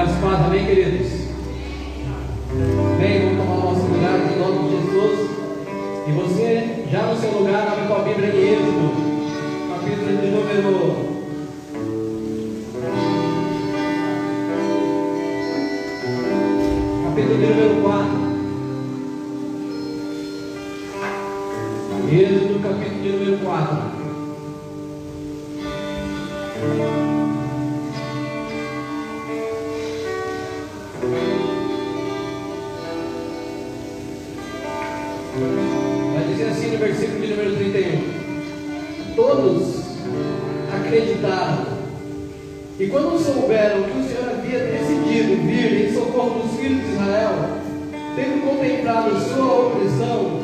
Graças a Deus, amém, queridos? Bem, vamos tomar o nosso lugar em nome de Jesus. E você, já no seu lugar, abre com a Bíblia em Êxodo, capítulo de número 4. Êxodo, capítulo de número 4. Vai dizer assim no versículo de número 31: Todos acreditaram, e quando souberam que o Senhor havia decidido vir em socorro dos filhos de Israel, tendo contemplado sua opressão,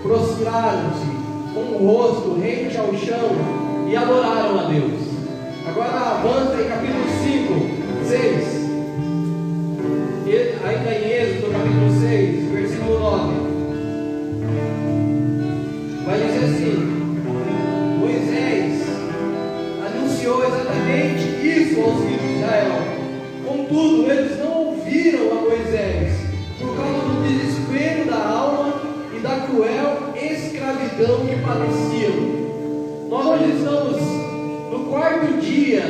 prostraram-se com o rosto rente ao chão e adoraram a Deus. Agora avança em capítulo 5, 6. Ainda em Êxodo, capítulo 6, versículo 9. Vai dizer assim: Moisés anunciou exatamente isso aos filhos de Israel. Contudo, eles não ouviram a Moisés por causa do desespero da alma e da cruel escravidão que padeciam. Nós hoje estamos no 4º dia,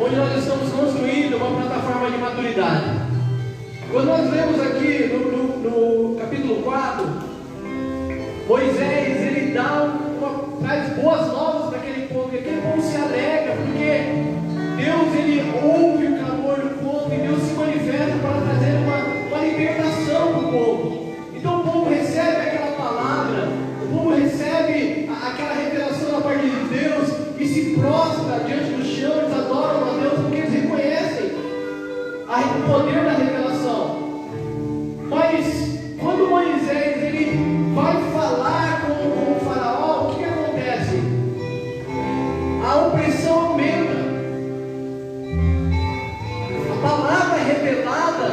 onde nós estamos construindo uma plataforma de maturidade. Quando nós lemos aqui no capítulo 4, Moisés, ele traz boas novas para aquele povo, e aquele povo se alegra, porque Deus, ele ouve o clamor do povo, e Deus se manifesta para trazer uma libertação para o povo. Então o povo recebe aquela palavra, o povo recebe aquela revelação da parte de Deus, e se prostra diante do chão, eles adoram a Deus, porque eles reconhecem o poder da revelação. Mas quando Moisés, ele vai falar com o faraó, o que acontece? A opressão aumenta. A palavra revelada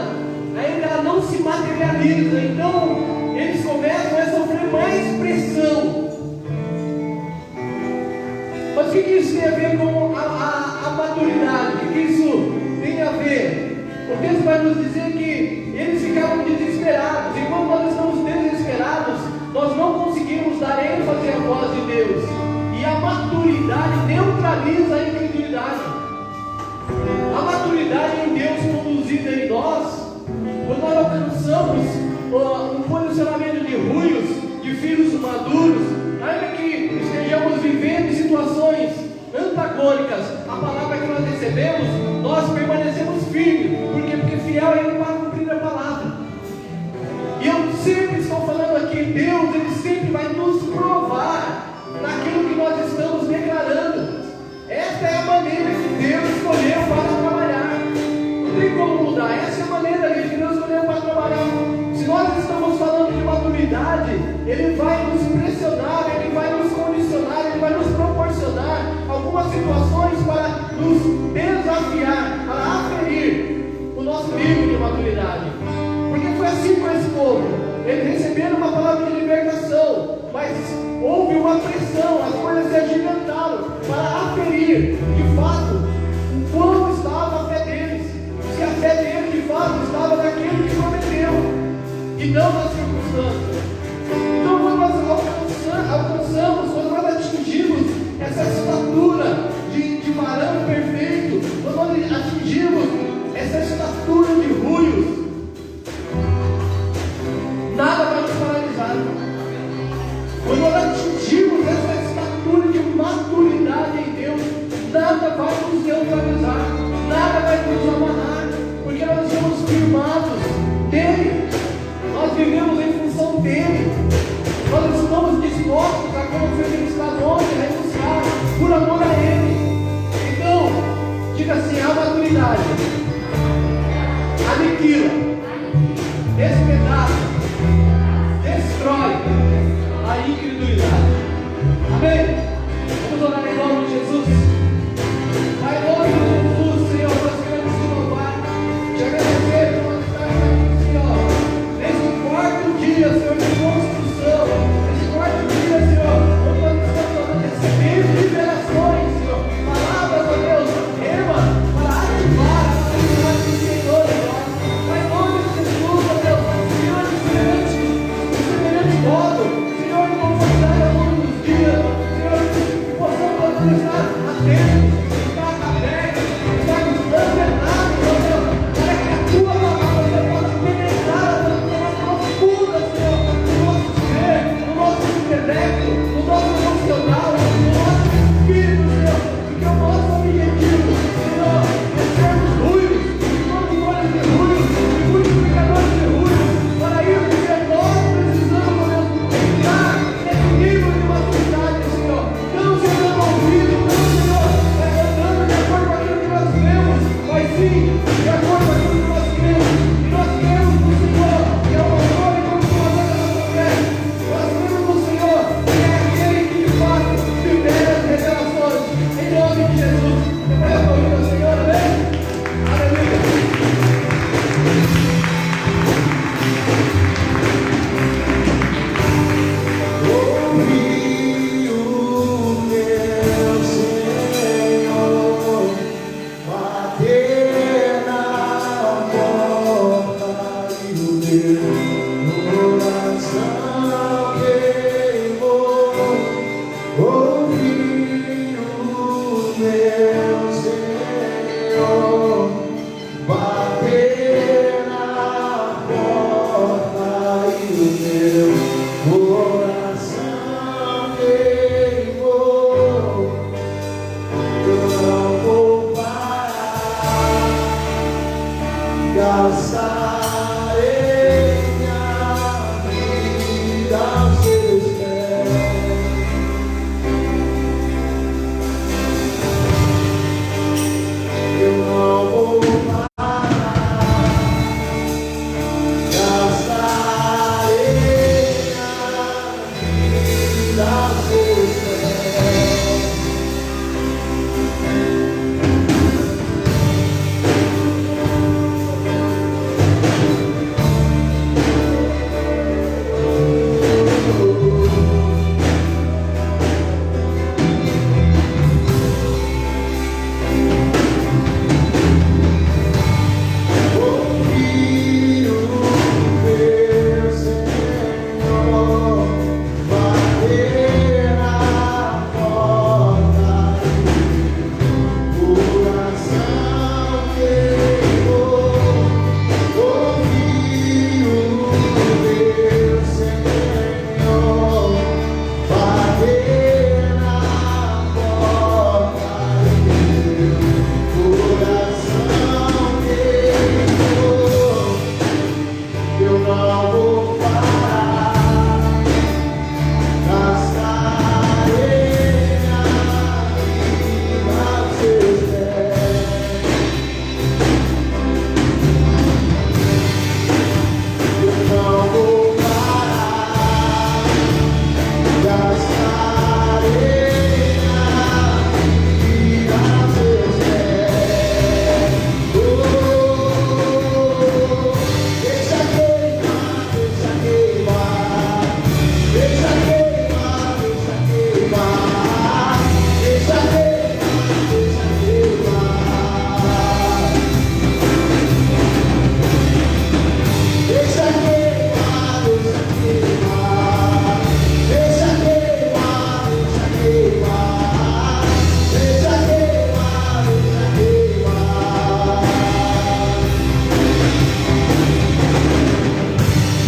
ainda não se materializa. Então eles começam a sofrer mais pressão. Mas o que isso tem a ver com a maturidade? O que isso tem a ver? O texto vai nos dizer que eles ficavam desesperados, e quando nós estamos desesperados, nós não conseguimos dar ênfase à voz de Deus, e a maturidade neutraliza a incredulidade. A maturidade em Deus conduzida em nós, quando nós alcançamos um posicionamento de ruios, de filhos maduros, ainda que estejamos vivendo situações antagônicas à palavra que nós recebemos, nós permanecemos firmes. Por quê? Porque fiel é Ele para cumprir a palavra. E eu sempre estou falando aqui, Deus, Ele sempre vai nos provar naquilo que nós estamos declarando. Esta é a maneira que Deus escolheu para trabalhar. Não tem como mudar. Essa é a maneira que Deus escolheu para trabalhar. Se nós estamos falando de maturidade, Ele vai nos pressionar, Ele vai nos condicionar, Ele vai nos proporcionar algumas situações para nos desafiar, para aferir o nosso nível de maturidade. Porque foi assim com esse povo. Eles receberam uma palavra de libertação, mas houve uma pressão, as coisas se agigantaram para aferir de fato o quão estava a fé deles, se a fé deles de fato estava naquele que prometeu e não nas circunstâncias. Então quando nós alcançamos, quando nós atingimos essa estatura de varão perfeito, quando nós atingimos essa estatura de ruios, nada vai nos paralisar. Quando nós atingimos essa estatura de maturidade em Deus, nada vai nos neutralizar, nada vai nos amarrar, porque nós estamos firmados nele, nós vivemos em função dele, nós estamos dispostos a, como Felipe está longe, renunciar por amor a ele. Então, diga assim: a maturidade aniquila, despedaça, destrói a incredulidade. Amém? Vamos orar em nome de Jesus. Pai, em nome de Jesus, Senhor, nós queremos te louvar, te agradecer por nós estarmos aqui, Senhor, nesse 4º dia, Senhor, de construção, nesse 4º dia, Senhor, onde nós estamos recebendo liberações, Senhor, palavras, ó Deus, rema, para ativar a maturidade possa estar atento, estar aberto, estarmos antenados, ó Deus, para que a tua palavra, Senhor, possa penetrar as mais profundas, Senhor, no nosso ser, no nosso intelecto, no nosso emocional, no nosso espírito, Senhor, porque o nosso objetivo, Senhor, é sermos ruivos, produtores de ruivos, e multiplicadores de ruivos, para isso, porque nós precisamos, Deus, entrar nesse nível de maturidade, Senhor, não sendo ouvidos, não, Senhor, andando de acordo com aquilo que nós vemos, mas sim de acordo com aquilo que nós cremos. E nós cremos no Senhor, que é o autor e consumador da nossa fé. Nós cremos no Senhor, que é aquele que de fato libera as revelações. Em nome de Jesus. Depois da corrida, Senhor, amém? Aleluia. Ouvi o meu Senhor bater na porta e o meu coração queimou. Ouvi o meu Senhor bater na porta e o meu coração queimou. Eu não vou parar, gastarei minha vida aos seus pés. Eu não vou parar, gastarei minha vida aos seus pés. Ouvi o meu Senhor bater na porta, coração queimou. Ouvi o meu Senhor bater na porta, coração queimou. Eu não vou parar, gastarei minha vida aos seus pés. Eu não vou parar, gastarei minha vida aos seus pés. Deixa queimar, deixa queimar, deixa queimar, deixa queimar, deixa queimar, deixa queimar. Deixa queimar, deixa queimar, deixa queimar, deixa queimar, deixa queimar, deixa queimar.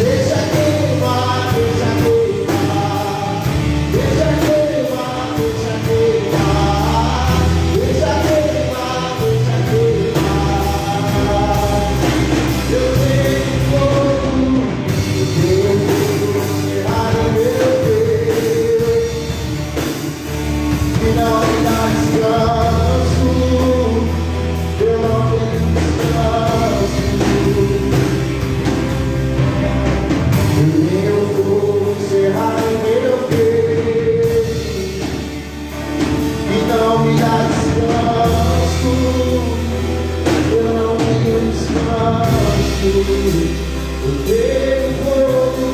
Deixa queimar, deixa queimar, deixa queimar, deixa queimar, deixa queimar, deixa queimar. Eu tenho fogo, será no meu Deus, que não me dá descanso. Eu não tenho descanso. Meu fogo será no meu peito, e não me dá descanso. Eu não tenho descanso. Eu tenho fogo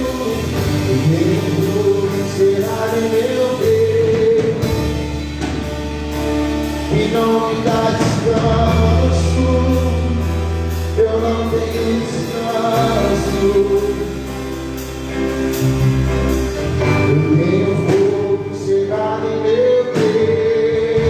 será no meu peito, e não me dá descanso. Eu não tenho descanso. Eu tenho fogo chegado em meu peito,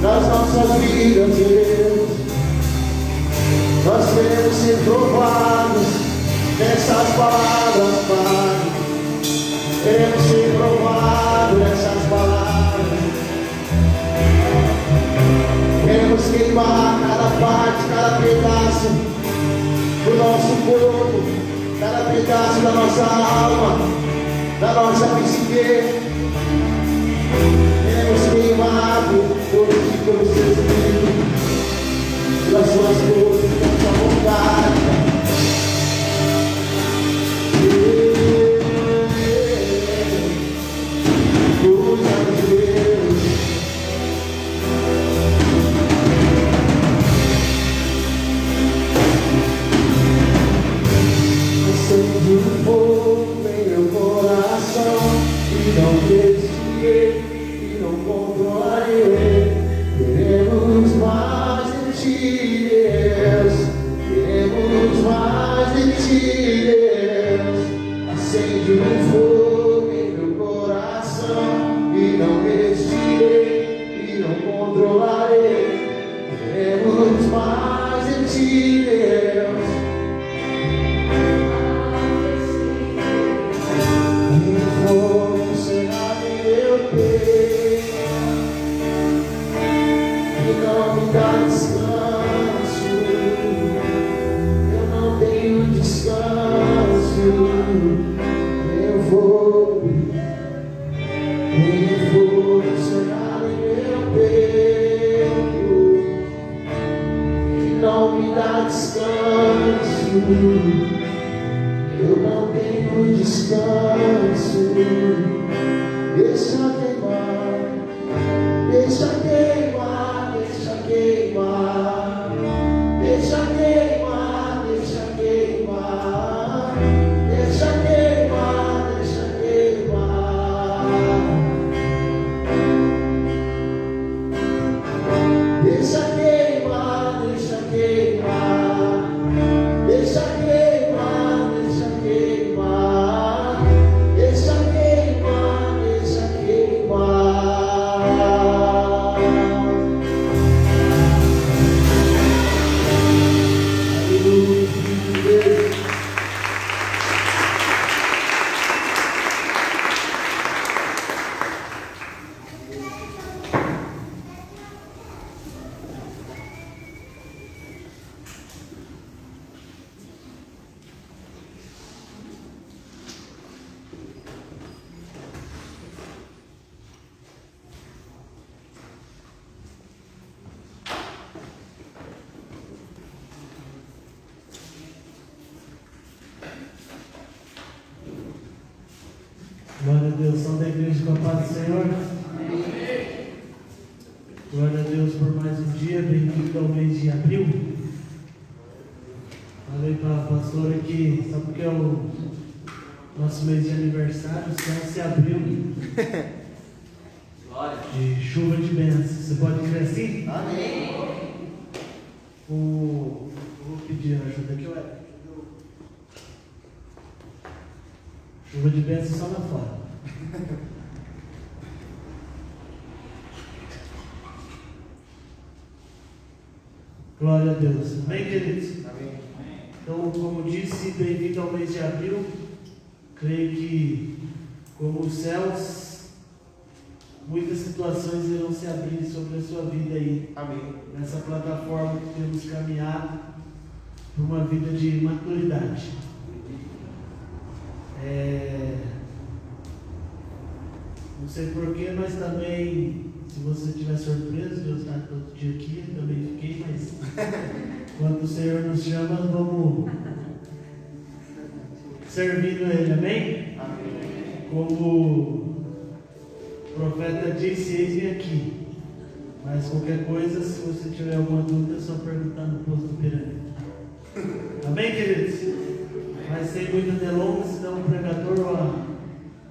nas nossas vidas, Deus. Nós queremos ser provados nessas palavras, Pai. Queremos ser provados nessas palavras. Queremos queimar cada parte, cada pedaço do nosso corpo, cada pedaço da nossa alma, da nossa psique. Queremos queimar por ti, pelo seu Espírito, pelas suas coisas, pela sua vontade. Acende um fogo em meu coração e não desviei e não controlarei. Queremos mais de ti, Deus. Queremos mais de ti, Deus. Acende um fogo em meu coração e não desviei e não controlarei. Queremos mais de ti, Deus. Eu não tenho descanso. Deixa queimar, deixa queimar, deixa queimar, deixa queimar, deixa queimar, deixa queimar, deixa queimar, deixa queimar, deixa queimar. Deixa queimar, deixa queimar, deixa queimar, deixa queimar. Aleluia. Glória a Deus, são da igreja com a paz do Senhor. Glória a Deus por mais um dia, bem-vindo ao mês de abril. Falei para a pastora que, só porque é o nosso mês de aniversário, o céu se abriu de chuva de bênçãos. Você pode crer assim? Amém. Vou pedir ajuda aqui, ué. Chuva de bênçãos só lá fora. Glória a Deus. Amém, queridos? Amém. Então, como disse, bem-vindo ao mês de abril. Creio que, como os céus, muitas situações irão se abrir sobre a sua vida aí. Amém. Nessa plataforma que temos caminhado por uma vida de maturidade. Não sei porquê, mas também, se você estiver surpreso de eu estar todo dia aqui, eu também fiquei, mas quando o Senhor nos chama, vamos servindo Ele, amém? Amém. Como o profeta disse, eis-me aqui. Mas qualquer coisa, se você tiver alguma dúvida, é só perguntar no posto do pirâmide. Amém, queridos? Mas sem muita delonga, senão o pregador ou a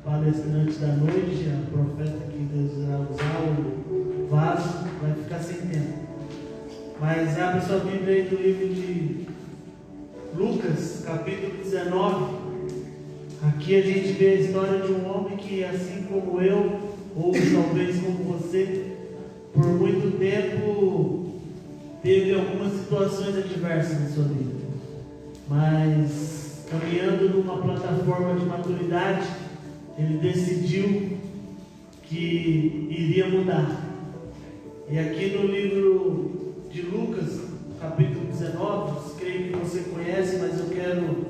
palestrante da noite, a profeta que Deus irá usar, o vaso, vai ficar sem tempo. Mas abre sua Bíblia aí do livro de Lucas, capítulo 19. Aqui a gente vê a história de um homem que, assim como eu, ou talvez como você, por muito tempo teve algumas situações adversas na sua vida, mas caminhando numa plataforma de maturidade, ele decidiu que iria mudar. E aqui no livro de Lucas, capítulo 19, creio que você conhece, mas eu quero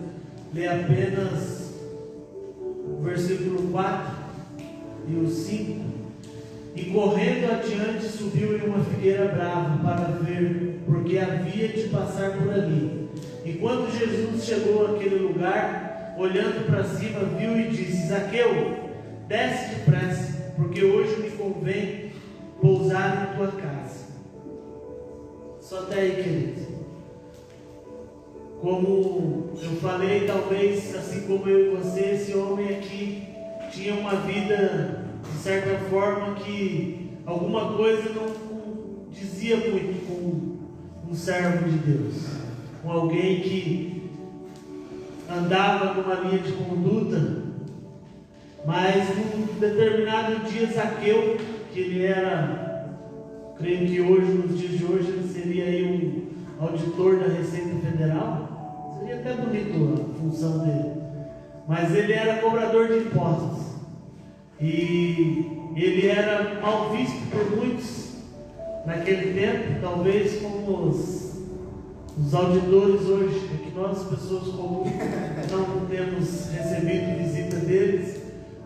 ler apenas o versículo 4 e o 5. E correndo adiante, subiu em uma figueira brava para ver, porque havia de passar por ali. E quando Jesus chegou àquele lugar, olhando para cima, viu e disse: Zaqueu, desce depressa, porque hoje me convém pousar em tua casa. Só até aí, querido. Como eu falei, talvez assim como eu e você, esse homem aqui tinha uma vida, de certa forma, que alguma coisa não dizia muito com um servo de Deus, com alguém que andava numa linha de conduta. Mas num determinado dia, Zaqueu, que ele era, creio que hoje, nos dias de hoje, ele seria aí um auditor da Receita Federal, seria até bonito a função dele, mas ele era cobrador de impostos, e ele era mal visto por muitos naquele tempo, talvez como os auditores hoje, é que nós, pessoas comuns, não temos recebido visita deles,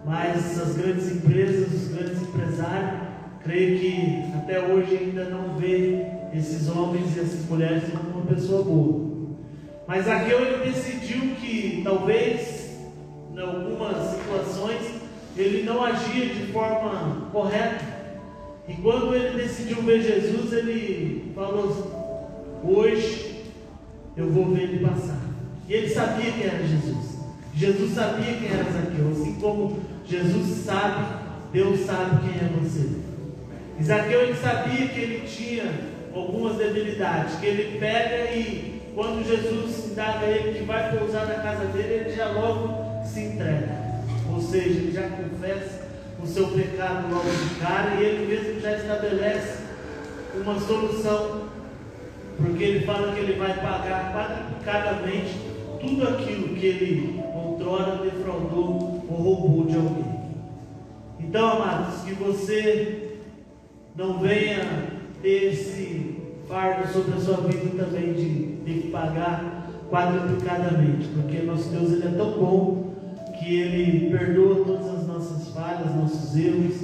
mas as grandes empresas, os grandes empresários, creio que até hoje ainda não vê esses homens e essas mulheres como uma pessoa boa. Mas Zaqueu, ele decidiu que talvez em algumas situações ele não agia de forma correta, e quando ele decidiu ver Jesus, ele falou: hoje eu vou ver ele passar. E ele sabia quem era Jesus. Jesus sabia quem era Zaqueu, assim como Jesus sabe, Deus sabe quem é você. E Zaqueu, ele sabia que ele tinha algumas debilidades, que ele pega e quando Jesus indaga ele que vai pousar na casa dele, ele já logo se entrega, ou seja, ele já confessa o seu pecado logo de cara, e ele mesmo já estabelece uma solução, porque ele fala que ele vai pagar quadruplicadamente tudo aquilo que ele outrora defraudou ou roubou de alguém. Então, amados, que você não venha ter esse fardo sobre a sua vida também de ter que pagar quadruplicadamente, porque nosso Deus, ele é tão bom que ele perdoa todas as nossas falhas, nossos erros,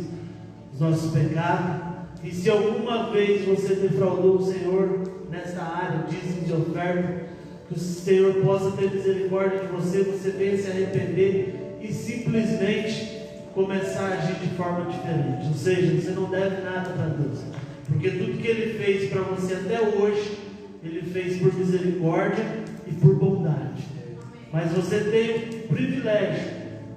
os nossos pecados. E se alguma vez você defraudou o Senhor nessa área, dízimo de oferta, que o Senhor possa ter misericórdia de você, você venha se arrepender e simplesmente começar a agir de forma diferente. Ou seja, você não deve nada para Deus, porque tudo que Ele fez para você até hoje, Ele fez por misericórdia e por bondade. Mas você tem o privilégio,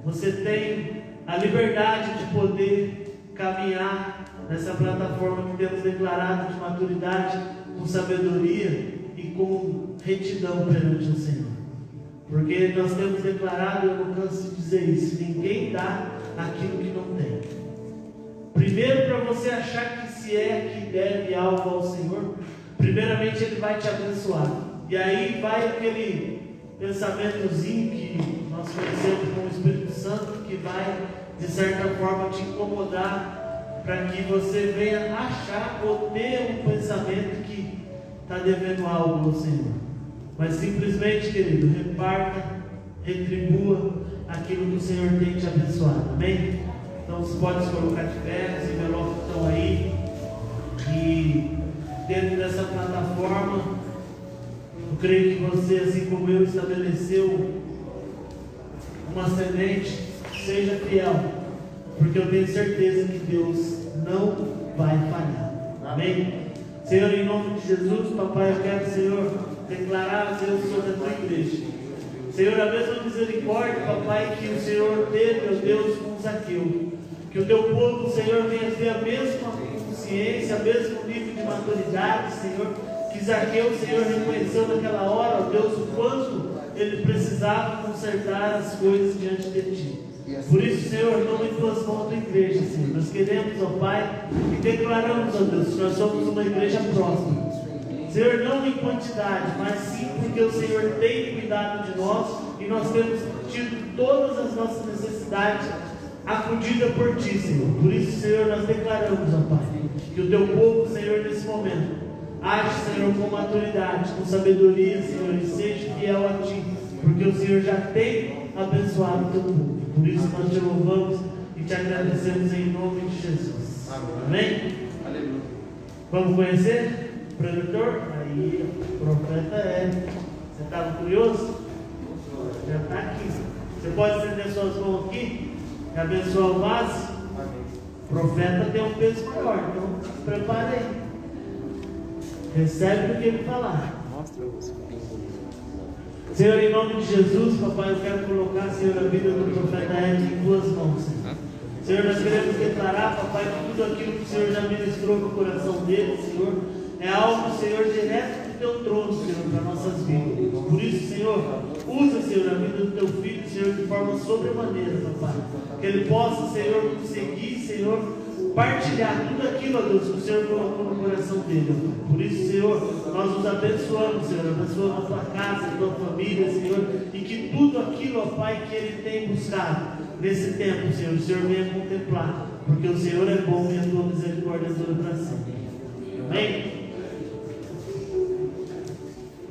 você tem a liberdade de poder caminhar nessa plataforma que temos declarado de maturidade, com sabedoria e com retidão perante o Senhor. Porque nós temos declarado, eu não canso de dizer isso, ninguém dá aquilo que não tem. Primeiro, para você achar que se é que deve algo ao Senhor, primeiramente Ele vai te abençoar. E aí vai aquele pensamentozinho que nós conhecemos como o Espírito Santo, que vai de certa forma te incomodar, para que você venha achar ou ter um pensamento que está devendo algo ao Senhor. Mas simplesmente, querido, reparta, retribua aquilo que o Senhor tem te abençoado. Amém? Então você pode se colocar de pé, os envelopes estão aí, e dentro dessa plataforma, eu creio que você, assim como eu, estabeleceu uma semente. Seja fiel, porque eu tenho certeza que Deus não vai falhar. Amém? Senhor, em nome de Jesus, papai, eu quero, Senhor, declarar, Senhor, sobre a tua igreja, Senhor, a mesma misericórdia, papai, que o Senhor teve, meu Deus, com Zaqueu. Que o teu povo, Senhor, venha ter a mesma consciência, o mesmo nível de maturidade, Senhor, que Zaqueu, Senhor, reconheceu naquela hora, ó Deus, o quanto ele precisava consertar as coisas diante de ti. Por isso, Senhor, toma em tuas mãos a tua igreja, Senhor. Nós queremos, ó Pai, e declaramos, ó Deus, que nós somos uma igreja próxima. Senhor, não em quantidade, mas sim porque o Senhor tem cuidado de nós e nós temos tido todas as nossas necessidades acudidas por Ti, Senhor. Por isso, Senhor, nós declaramos, ó Pai, que o Teu povo, Senhor, nesse momento, age, Senhor, com maturidade, com sabedoria, Senhor, e seja fiel a Ti, porque o Senhor já tem abençoado o Teu povo. Por isso nós Te louvamos e Te agradecemos em nome de Jesus. Amém? Aleluia. Vamos conhecer o preletor? Aí, o profeta é. Você estava curioso? Já está aqui. Você pode estender suas mãos aqui e abençoar o vaso? O profeta tem um peso maior, então se prepare aí. Recebe o que ele falar. Senhor, em nome de Jesus, papai, eu quero colocar, Senhor, a vida do profeta Ed em tuas mãos, Senhor. Senhor, nós queremos declarar, papai, que tudo aquilo que o Senhor já ministrou no coração dele, Senhor, é algo, Senhor, direto do teu trono, Senhor, para nossas vidas. Por isso, Senhor, usa, Senhor, a vida do teu filho, Senhor, de forma sobremaneira, papai. Que ele possa, Senhor, conseguir, Senhor, partilhar tudo aquilo, ó Deus, que o Senhor colocou no coração dele, ó. Por isso, Senhor, nós nos abençoamos, Senhor, abençoamos a tua casa, a tua família, Senhor, e que tudo aquilo, ó Pai, que ele tem buscado nesse tempo, Senhor, o Senhor venha contemplar, porque o Senhor é bom e a tua misericórdia é toda para sempre. Amém?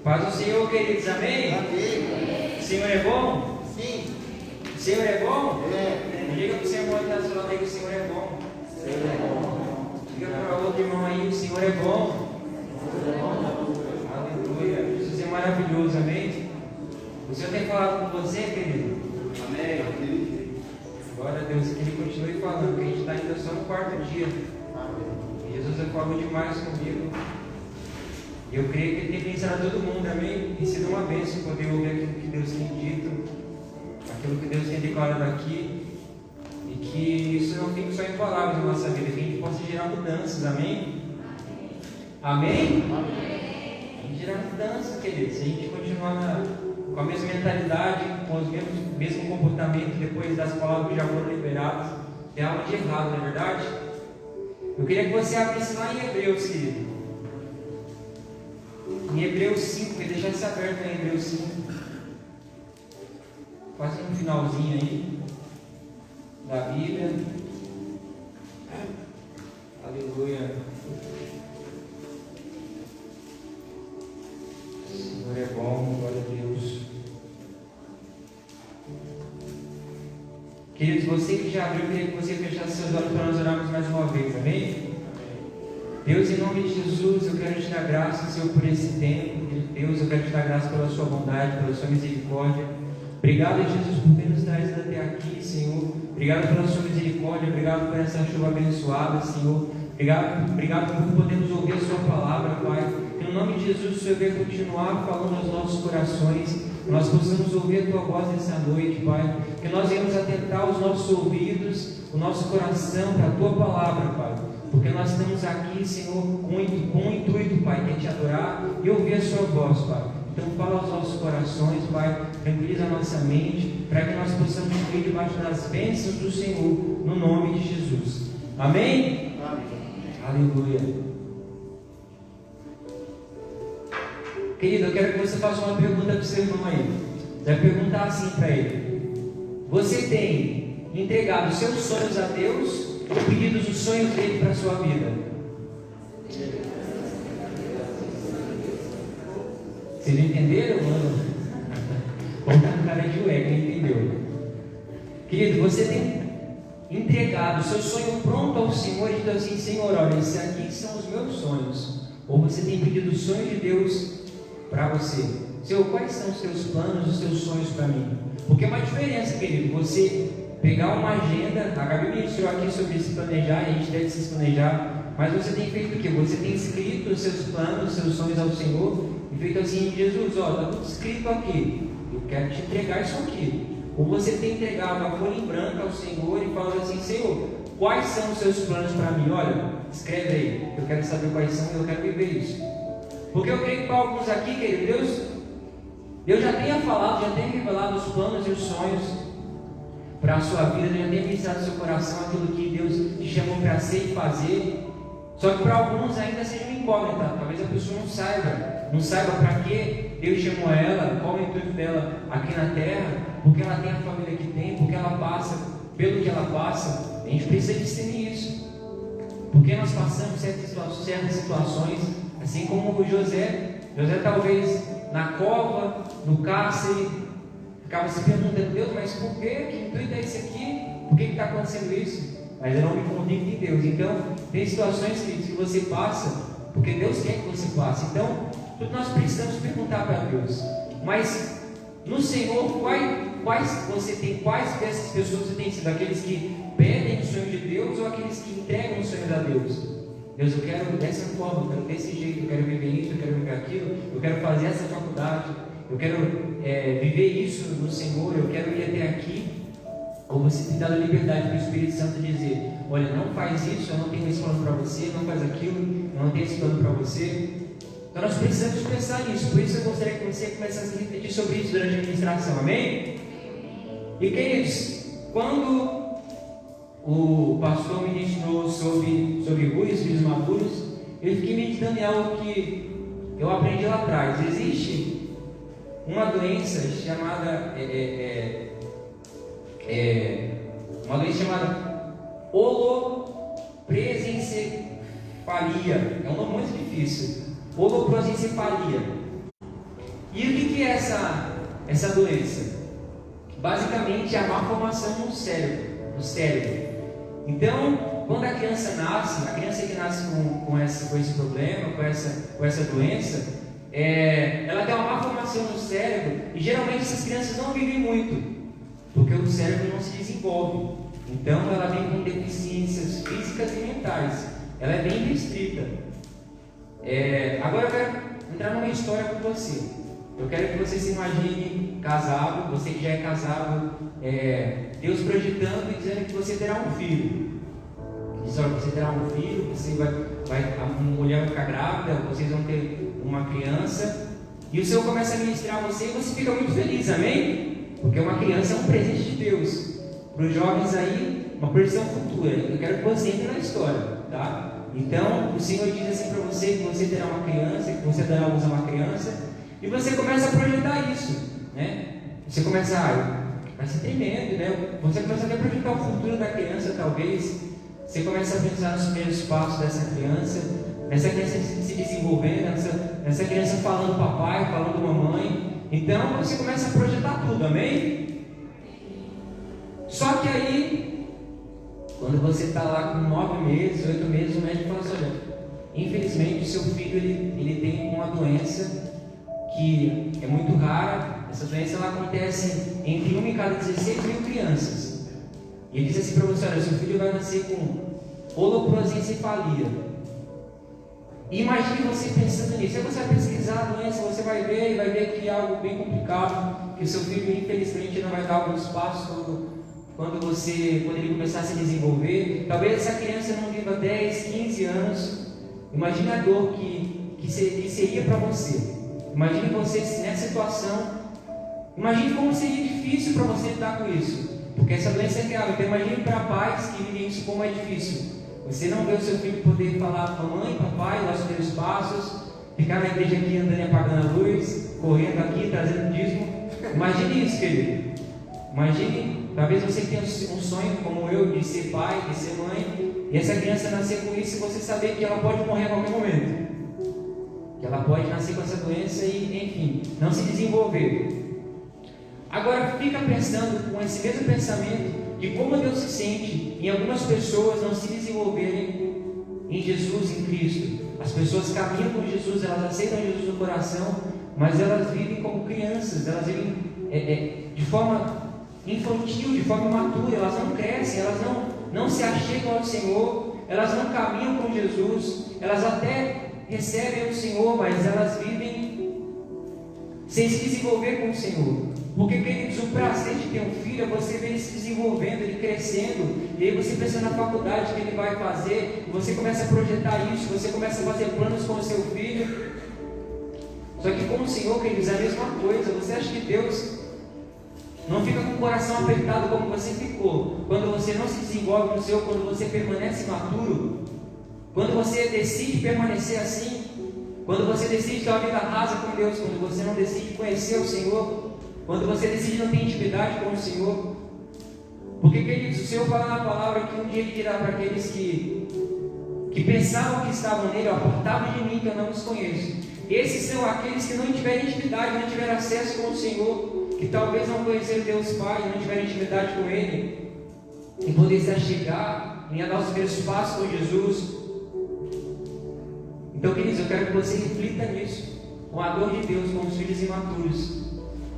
Paz do Senhor, queridos, amém? Amém. O Senhor é bom? Sim. O Senhor é bom? É. Diga para o seu irmão que está do seu lado aí que o Senhor é bom. Diga para o outro irmão aí, o Senhor é bom. Aleluia. Jesus é maravilhoso, amém? O Senhor tem falado com você, querido? Amém. Glória a Deus, que Ele continue falando, que a gente está ainda só no quarto dia. Amém. Jesus já falou demais comigo. E eu creio que Ele tem pensado a todo mundo, amém? Tem sido uma bênção poder ouvir aquilo que Deus tem dito, aquilo que Deus tem declarado aqui. E que isso não fique só em palavras na nossa vida, que a gente possa gerar mudanças, amém? Amém? Amém. Gerar mudanças, queridos. Se a gente continuar com a mesma mentalidade, com o mesmo comportamento, depois das palavras que já foram liberadas, tem algo de errado, não é verdade? Eu queria que você abrisse lá em Hebreus, querido. Em Hebreus 5, que deixasse aberto em Hebreus 5. Quase no finalzinho aí da Bíblia. Aleluia. O Senhor é bom, glória a Deus. Queridos, você que já abriu, eu queria que você fechasse seus olhos para nós orarmos mais uma vez, amém? Deus, em nome de Jesus, eu quero te dar graça, Senhor, por esse tempo. Deus, eu quero te dar graça pela sua bondade, pela sua misericórdia. Obrigado, Jesus, por ter nos trazido até aqui, Senhor. Obrigado pela sua misericórdia, obrigado por essa chuva abençoada, Senhor. Obrigado por podermos ouvir a sua palavra, Pai. Que no nome de Jesus, o Senhor venha continuar falando aos nossos corações. Que nós possamos ouvir a tua voz nessa noite, Pai. Que nós venhamos atentar os nossos ouvidos, o nosso coração para a tua palavra, Pai. Porque nós estamos aqui, Senhor, com o intuito, Pai, de te adorar e ouvir a sua voz, Pai. Então fala aos nossos corações, Pai, tranquiliza a nossa mente, para que nós possamos viver debaixo das bênçãos do Senhor, no nome de Jesus. Amém? Amém. Aleluia. Querido, eu quero que você faça uma pergunta para o seu irmão aí. Você vai perguntar assim para ele: você tem entregado seus sonhos a Deus ou pedido os sonhos dele para a sua vida? Vocês entenderam, mano? Vamos dar cara de ué, quem entendeu? Querido, você tem entregado o seu sonho pronto ao Senhor e dito assim: Senhor, olha, esses aqui são os meus sonhos. Ou você tem pedido os sonhos de Deus para você? Senhor, quais são os seus planos, os seus sonhos para mim? Porque é uma diferença, querido, você pegar uma agenda. A Gabi ministrou aqui sobre se planejar, e a gente deve se planejar. Mas você tem feito o quê? Você tem escrito os seus planos, os seus sonhos ao Senhor e feito assim: Jesus, ó, está tudo escrito aqui, eu quero te entregar isso aqui. Ou você tem entregado a folha em branco ao Senhor e fala assim: Senhor, quais são os seus planos para mim? Olha, escreve aí, eu quero saber quais são e eu quero viver isso. Porque eu creio que para alguns aqui, querido, Deus já tenha falado, já tenha revelado os planos e os sonhos para a sua vida, já tenha ministrado no seu coração aquilo que Deus te chamou para ser e fazer. Só que para alguns ainda seja uma incógnita. Talvez a pessoa não saiba para que Deus chamou ela, qual é o intuito dela aqui na terra, porque ela tem a família que tem, porque ela passa pelo que ela passa. A gente precisa discernir isso. Porque nós passamos certas situações, assim como o José. José talvez na cova, no cárcere, ficava se perguntando: Deus, mas por quê? Que intuito é esse aqui? Por que está acontecendo isso? Mas eu não me convicto em Deus. Então, tem situações que você passa porque Deus quer que você passe. Então, tudo nós precisamos perguntar para Deus. Mas no Senhor, quais dessas pessoas você tem sido? Aqueles que pedem o sonho de Deus ou aqueles que entregam o sonho a Deus? Deus, eu quero dessa forma, eu quero desse jeito, eu quero viver isso, eu quero viver aquilo, eu quero fazer essa faculdade, eu quero viver isso no Senhor, eu quero ir até aqui. Ou você tem dado liberdade para o Espírito Santo dizer: olha, não faz isso, eu não tenho esse plano para você, não faz aquilo, eu não tenho esse plano para você. Então nós precisamos pensar nisso. Por isso eu gostaria que você começasse a refletir sobre isso durante a administração, amém? E queridos, quando o pastor ministrou sobre Rui e os filhos maduros, eu fiquei meditando em algo que eu aprendi lá atrás. Existe uma doença chamada holoprosencefalia. É um nome muito difícil. Holoprosencefalia. E o que é essa doença? Basicamente é a malformação no cérebro. Então, quando a criança que nasce com esse problema, com essa doença, ela tem uma malformação no cérebro, e geralmente essas crianças não vivem muito, porque o cérebro não se desenvolve. Então ela vem com deficiências físicas e mentais. Ela é bem restrita. Agora eu quero entrar numa história com você. Eu quero que você se imagine casado, você que já é casado, Deus projetando e dizendo que você terá um filho. Diz: olha, você terá um filho, a mulher vai ficar grávida, vocês vão ter uma criança. E o Senhor começa a ministrar você e você fica muito feliz, amém? Porque uma criança é um presente de Deus. Para os jovens aí, uma previsão futura. Eu quero que você entre na história, tá? Então, o Senhor diz assim para você que você terá uma criança, que você dará luz a uma criança, e você começa a projetar isso, né? Você começa vai ser tremendo, né? Você começa a projetar o futuro da criança, talvez. Você começa a pensar nos primeiros passos dessa criança se desenvolvendo, essa criança falando papai, falando mamãe. Então você começa a projetar tudo, amém? Só que aí, quando você está lá com 9 meses, 8 meses, o médico fala assim: olha, infelizmente o seu filho ele tem uma doença que é muito rara. Essa doença ela acontece entre 1 em cada 16 mil crianças. E ele diz assim para você: olha, seu filho vai nascer com holoprosencefalia. Imagine você pensando nisso. Aí você vai pesquisar a doença, você vai ver que é algo bem complicado, que o seu filho infelizmente não vai dar alguns passos quando ele começar a se desenvolver. Talvez essa criança não viva 10, 15 anos. Imagine a dor que seria para você. Imagine você nessa situação. Imagine como seria difícil para você lidar com isso, porque essa doença é real. Então imagine para pais que vivem isso como é difícil. Você não vê o seu filho poder falar: mamãe, papai, dar os primeiros passos, ficar na igreja aqui andando e apagando a luz, correndo aqui, trazendo dízimo. Imagine isso, querido. Imagine, talvez você tenha um sonho como eu, de ser pai, de ser mãe, e essa criança nascer com isso e você saber que ela pode morrer a qualquer momento, que ela pode nascer com essa doença e, enfim, não se desenvolver. Agora fica pensando com esse mesmo pensamento de como Deus se sente em algumas pessoas não se desenvolverem em Jesus, em Cristo. As pessoas caminham com Jesus, elas aceitam Jesus no coração, mas elas vivem como crianças, elas vivem de forma infantil, de forma imatura, elas não crescem, elas não se achegam ao Senhor, elas não caminham com Jesus, elas até recebem o Senhor, mas elas vivem sem se desenvolver com o Senhor. Porque, queridos, o prazer de ter um filho é você ver ele se desenvolvendo, ele crescendo, e aí você pensa na faculdade que ele vai fazer, você começa a projetar isso, você começa a fazer planos com o seu filho. Só que com o Senhor, queridos, é a mesma coisa. Você acha que Deus não fica com o coração apertado como você ficou quando você não se desenvolve no Senhor, quando você permanece imaturo? quando você decide permanecer assim, quando você decide ter uma vida rasa com Deus, quando você não decide conhecer o Senhor, quando você decide não ter intimidade com o Senhor. Porque, queridos, o Senhor fala na palavra que um dia Ele dirá para aqueles que pensavam que estavam nele: apartai-vos de mim, que eu não os conheço. Esses são aqueles que não tiveram intimidade, não tiveram acesso com o Senhor, que talvez não conheceram Deus Pai, não tiveram intimidade com Ele, em poder se achegar, em dar os primeiros passos com Jesus. Então, queridos, eu quero que você reflita nisso, com a dor de Deus, com os filhos imaturos.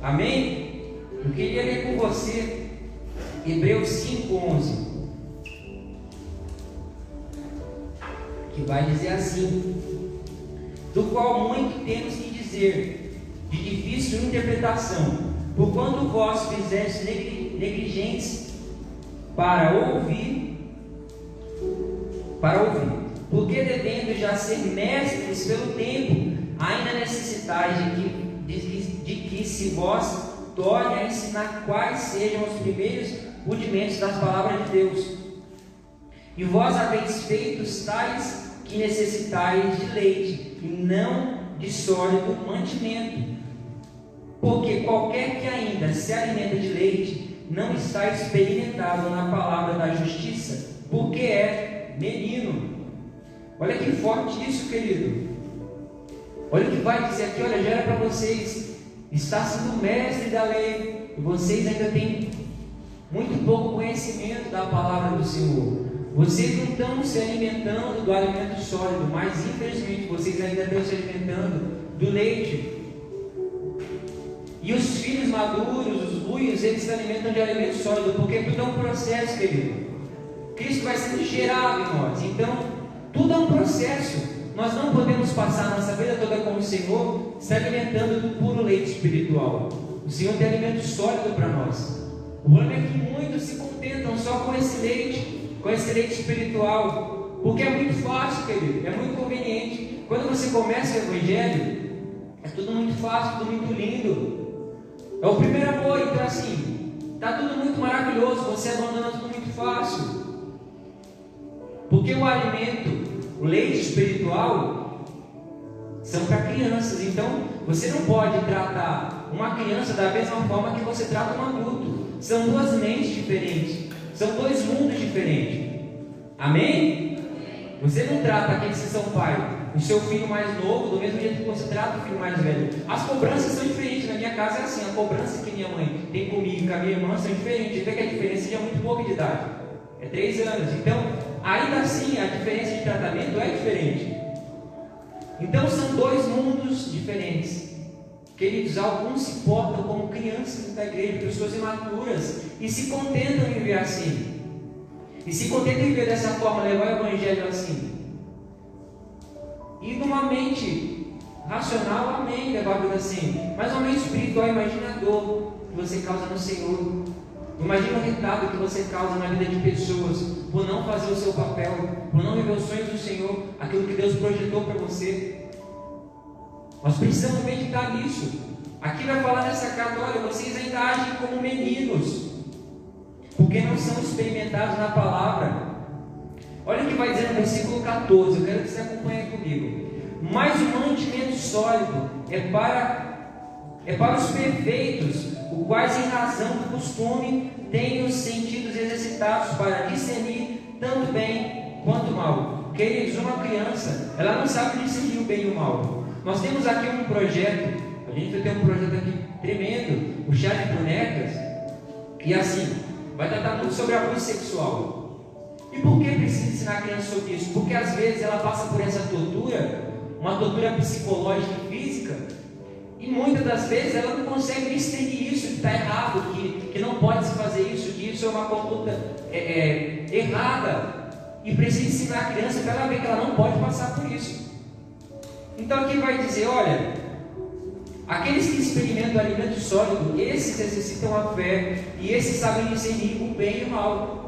Amém? Eu queria ler com você Hebreus 5:11, que vai dizer assim: do qual muito temos que dizer, de difícil interpretação, porquanto vós fizestes negligentes para ouvir, porque devendo já ser mestres pelo tempo, ainda necessitais de que se vós torne a ensinar quais sejam os primeiros rudimentos das palavras de Deus. E vós haveis feito tais que necessitais de leite, e não de sólido mantimento. Porque qualquer que ainda se alimenta de leite, não está experimentado na palavra da justiça, porque é menino. Olha que forte isso, querido. Olha o que vai dizer aqui: olha, já era para vocês estar sendo mestre da lei, e vocês ainda têm muito pouco conhecimento da palavra do Senhor. Vocês não estão se alimentando do alimento sólido, mas infelizmente vocês ainda estão se alimentando do leite. E os filhos maduros, os buios, eles se alimentam de alimento sólido, porque tudo é um processo, querido. Cristo vai sendo gerado em nós, então tudo é um processo. Nós não podemos passar a nossa vida toda com o Senhor se alimentando do puro leite espiritual. O Senhor tem alimento sólido para nós. O problema é que muitos se contentam só com esse leite espiritual, porque é muito fácil, querido, é muito conveniente. Quando você começa o Evangelho, é tudo muito fácil, tudo muito lindo. É o primeiro amor, então assim, está tudo muito maravilhoso, você abandona tudo muito fácil. Porque o alimento, o leite espiritual, são para crianças. Então você não pode tratar uma criança da mesma forma que você trata um adulto. São duas mentes diferentes, são dois mundos diferentes. Amém? Você não trata aqueles que são pai, o seu filho mais novo, do mesmo jeito que você trata o filho mais velho. As cobranças são diferentes. Na minha casa é assim: a cobrança que minha mãe tem comigo e com a minha irmã são diferentes. Vê que a diferença é muito pouca de idade, é 3 anos. Então, ainda assim, a diferença de tratamento é diferente. Então, são dois mundos diferentes. Queridos, alguns se portam como crianças da igreja, pessoas imaturas, e se contentam em viver assim. E se contentam em viver dessa forma, levar o Evangelho assim. E numa mente racional, amém, levar a vida assim. Mas uma mente espiritual, imagina a dor que você causa no Senhor. Imagina o retado que você causa na vida de pessoas por não fazer o seu papel, por não viver os sonhos do Senhor, aquilo que Deus projetou para você. Nós precisamos meditar nisso. Aqui vai falar nessa carta: olha, vocês ainda agem como meninos, porque não são experimentados na palavra. Olha o que vai dizer no versículo 14, eu quero que você acompanhe comigo. Mas o mantimento sólido é para os perfeitos, os quais em razão do costume têm os sentidos exercitados para discernir tanto bem quanto mal. Queridos, uma criança, ela não sabe discernir o bem e o mal. Nós temos aqui um projeto, a gente vai ter um projeto aqui tremendo, o Chá de Bonecas, e assim, vai tratar muito sobre abuso sexual. E por que precisa ensinar a criança sobre isso? Porque às vezes ela passa por essa tortura, uma tortura psicológica e física, e muitas das vezes ela não consegue distinguir isso, que está errado, que não pode se fazer isso, que isso é uma conduta errada, e precisa ensinar a criança para ela ver que ela não pode passar por isso. Então aqui vai dizer: olha, aqueles que experimentam o alimento sólido, esses exercitam a fé, e esses sabem discernir o bem e o mal.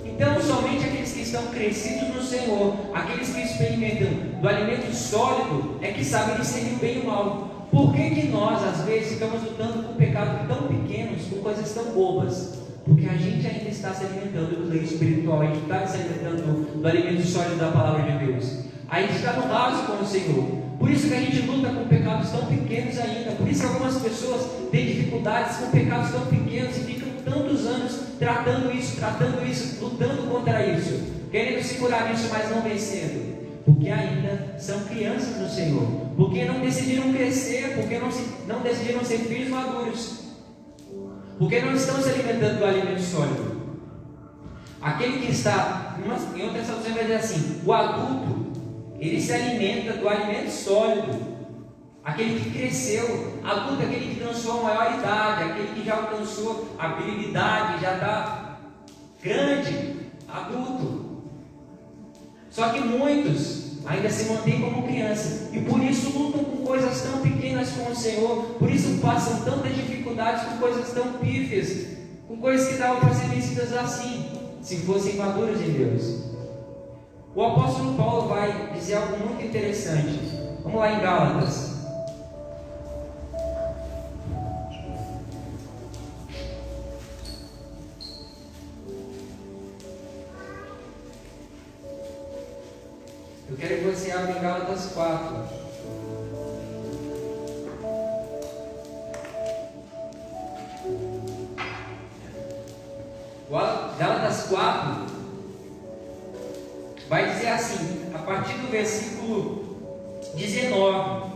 Então, somente aqueles que estão crescidos no Senhor, aqueles que experimentam do alimento sólido, é que sabem discernir o bem e o mal. Por que nós, às vezes, ficamos lutando com pecados tão pequenos, com coisas tão bobas? Porque a gente ainda está se alimentando do leite espiritual, a gente está se alimentando do alimento sólido da palavra de Deus. A gente está no raso com o Senhor. Por isso que a gente luta com pecados tão pequenos ainda. Por isso que algumas pessoas têm dificuldades com pecados tão pequenos e ficam tantos anos tratando isso, lutando contra isso, querendo se curar disso, mas não vencendo. Porque ainda são crianças no Senhor. Porque não decidiram crescer, porque não decidiram ser filhos maduros. Porque não estão se alimentando do alimento sólido. Aquele que está, em outras traduções vai dizer assim, o adulto, ele se alimenta do alimento sólido. Aquele que cresceu, adulto, aquele que alcançou a maior idade, aquele que já alcançou a habilidade, já está grande, adulto. Só que muitos ainda se mantêm como criança e por isso lutam com coisas tão pequenas com o Senhor, por isso passam tantas dificuldades com coisas tão pífias, com coisas que davam para ser vencidas assim, se fossem maduros em Deus. O apóstolo Paulo vai dizer algo muito interessante. Vamos lá em Gálatas. Eu quero que você abra em Gálatas 4. Gálatas 4 vai dizer assim, a partir do versículo 19.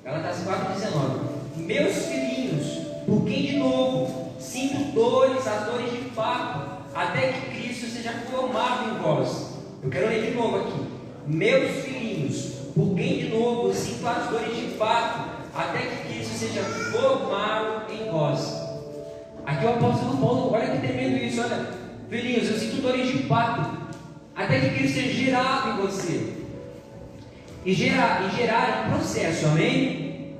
Gálatas 4, 19. Meus filhinhos, por quem de novo sinto dores, as dores de parto, até que Cristo seja formado em vós. Eu quero ler de novo aqui. Meus filhinhos, por quem de novo sinto as dores de parto, até que Cristo seja formado em vós. Aqui o apóstolo Paulo, olha que tremendo isso, olha. Filhinhos, eu sinto dores de parto, até que Cristo seja gerado em você. E gerar é um processo, amém?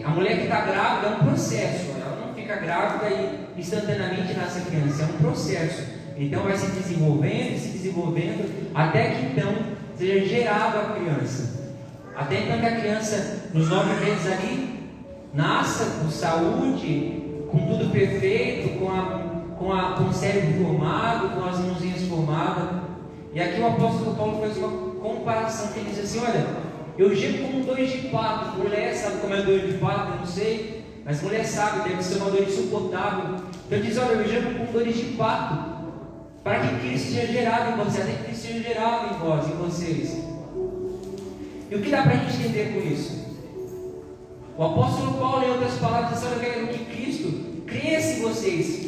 A mulher que está grávida é um processo, ela não fica grávida e instantaneamente nasce a criança, é um processo. Então vai se desenvolvendo, até que então seja gerado a criança. Até então que a criança, nos 9 meses ali, nasça com saúde, com tudo perfeito, com o cérebro formado, com as mãozinhas formadas. E aqui o apóstolo Paulo faz uma comparação, que ele diz assim, olha, eu gemo como dores de parto. Mulher sabe como é dor de parto, eu não sei, mas mulher sabe, deve ser uma dor insuportável. Então ele diz, olha, eu gemo como dores de parto, para que Cristo seja gerado em você, até que Cristo seja gerado em vós, em vocês. E o que dá para a gente entender com isso? O apóstolo Paulo, em outras palavras, diz, olha, eu quero que Cristo cresça em vocês.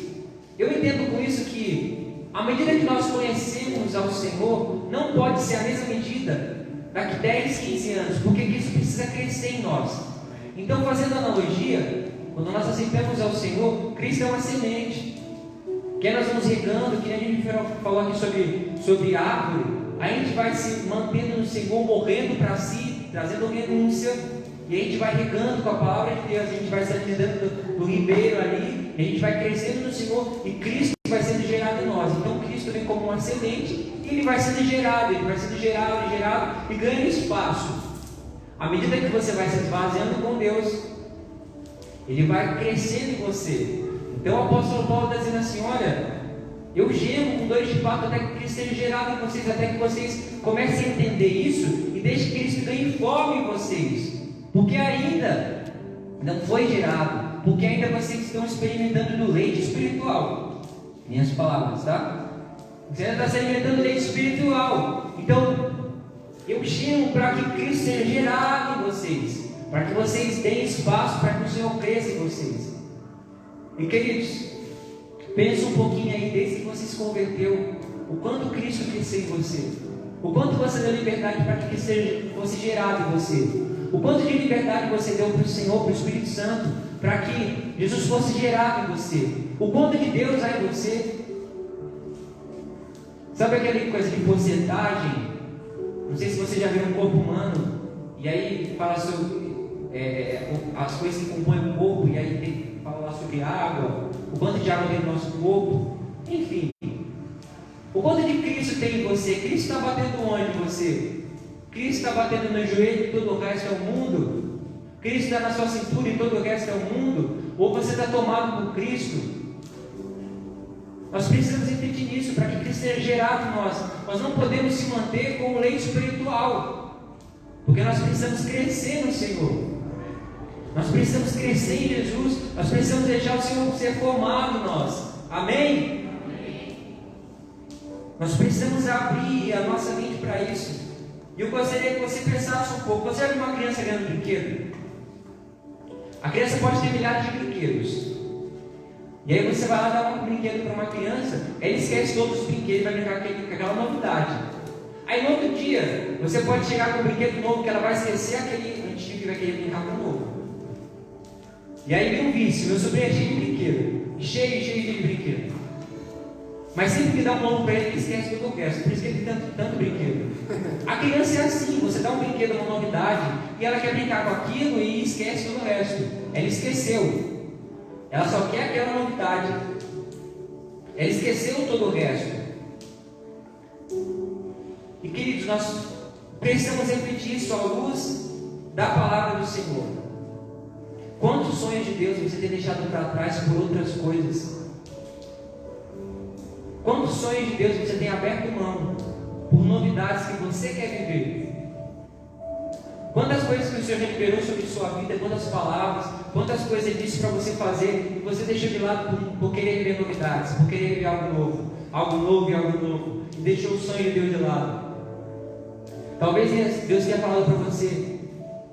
Eu entendo com isso que, à medida que nós conhecemos ao Senhor, não pode ser a mesma medida daqui 10, 15 anos, porque Cristo precisa crescer em nós. Então, fazendo analogia, quando nós aceitamos ao Senhor, Cristo é uma semente. Que nós vamos regando, que a gente falou aqui sobre árvore, a gente vai se mantendo no Senhor, morrendo para si, trazendo renúncia, e a gente vai regando com a palavra de Deus, a gente vai se alimentando do ribeiro ali, e a gente vai crescendo no Senhor, e Cristo vai sendo gerado em nós. Então Cristo vem como uma semente, e ele vai sendo gerado, e ganhando espaço. À medida que você vai se esvaziando com Deus, ele vai crescendo em você. Então o apóstolo Paulo está dizendo assim, olha, eu gemo com dores de parto até que Cristo seja gerado em vocês, até que vocês comecem a entender isso e deixe que Cristo ganhe forma em vocês, porque ainda não foi gerado, porque ainda vocês estão experimentando do leite espiritual. Minhas palavras, tá? Você ainda está se alimentando do leite espiritual. Então eu gemo para que Cristo seja gerado em vocês, para que vocês deem espaço para que o Senhor cresça em vocês. E queridos, pensa um pouquinho aí, desde que você se converteu, o quanto Cristo cresceu em você, o quanto você deu liberdade para que Cristo fosse gerado em você, o quanto de liberdade você deu para o Senhor, para o Espírito Santo, para que Jesus fosse gerado em você, o quanto de Deus há em você. Sabe aquela coisa de porcentagem? Não sei se você já viu um corpo humano, e aí fala sobre as coisas que compõem o corpo, e aí tem fala lá sobre água, o quanto de água tem no nosso corpo, enfim. O quanto de Cristo tem em você? Cristo está batendo onde em você? Cristo está batendo no joelho e todo o resto é o mundo? Cristo está na sua cintura e todo o resto é o mundo? Ou você está tomado por Cristo Nós precisamos refletir nisso para que Cristo seja gerado em nós. Nós não podemos se manter com o leite espiritual, porque nós precisamos crescer no Senhor. Nós precisamos crescer em Jesus. Nós precisamos deixar o Senhor ser formado em nós. Amém? Nós precisamos abrir a nossa mente para isso. E eu gostaria que você pensasse um pouco. Você viu uma criança ganhando brinquedo? A criança pode ter milhares de brinquedos. E aí você vai lá dar um brinquedo para uma criança, ela esquece todos os brinquedos e vai brincar com aquela novidade. Aí no outro dia, você pode chegar com um brinquedo novo que ela vai esquecer aquele antigo que vai querer brincar com o novo. E aí vem um vício. Meu sobrinho é cheio de brinquedo, cheio de brinquedo. Mas sempre que dá um novo para ele, ele esquece todo o resto. Por isso que ele tem tanto brinquedo. A criança é assim, você dá um brinquedo, uma novidade, e ela quer brincar com aquilo e esquece todo o resto. Ela esqueceu. Ela só quer aquela novidade. Ela esqueceu todo o resto. E queridos, nós precisamos refletir isso à luz da palavra do Senhor. Quantos sonhos de Deus você tem deixado para trás por outras coisas? Quantos sonhos de Deus você tem aberto mão por novidades que você quer viver? Quantas coisas que o Senhor já liberou sobre sua vida, quantas palavras, quantas coisas Ele disse para você fazer, e você deixou de lado por querer viver novidades, por querer viver algo novo, e deixou o sonho de Deus de lado. Talvez Deus tenha falado para você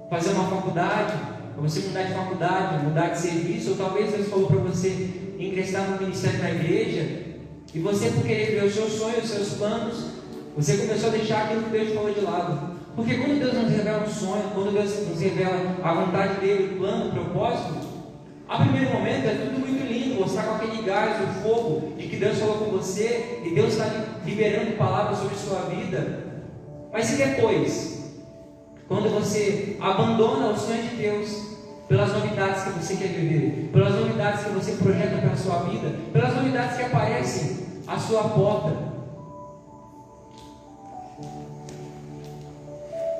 fazer uma faculdade, para você mudar de faculdade, mudar de serviço, ou talvez Deus falou para você ingressar no ministério da igreja, e você, por querer viver os seus sonhos, os seus planos, você começou a deixar aquilo que Deus falou de lado. Porque quando Deus nos revela um sonho, quando Deus nos revela a vontade dele, o plano, o propósito, a primeiro momento é tudo muito lindo, você está com aquele gás, o fogo de que Deus falou com você, e Deus está liberando palavras sobre sua vida. Mas e depois? Quando você abandona o sonho de Deus pelas novidades que você quer viver, pelas novidades que você projeta para a sua vida, pelas novidades que aparecem à sua porta.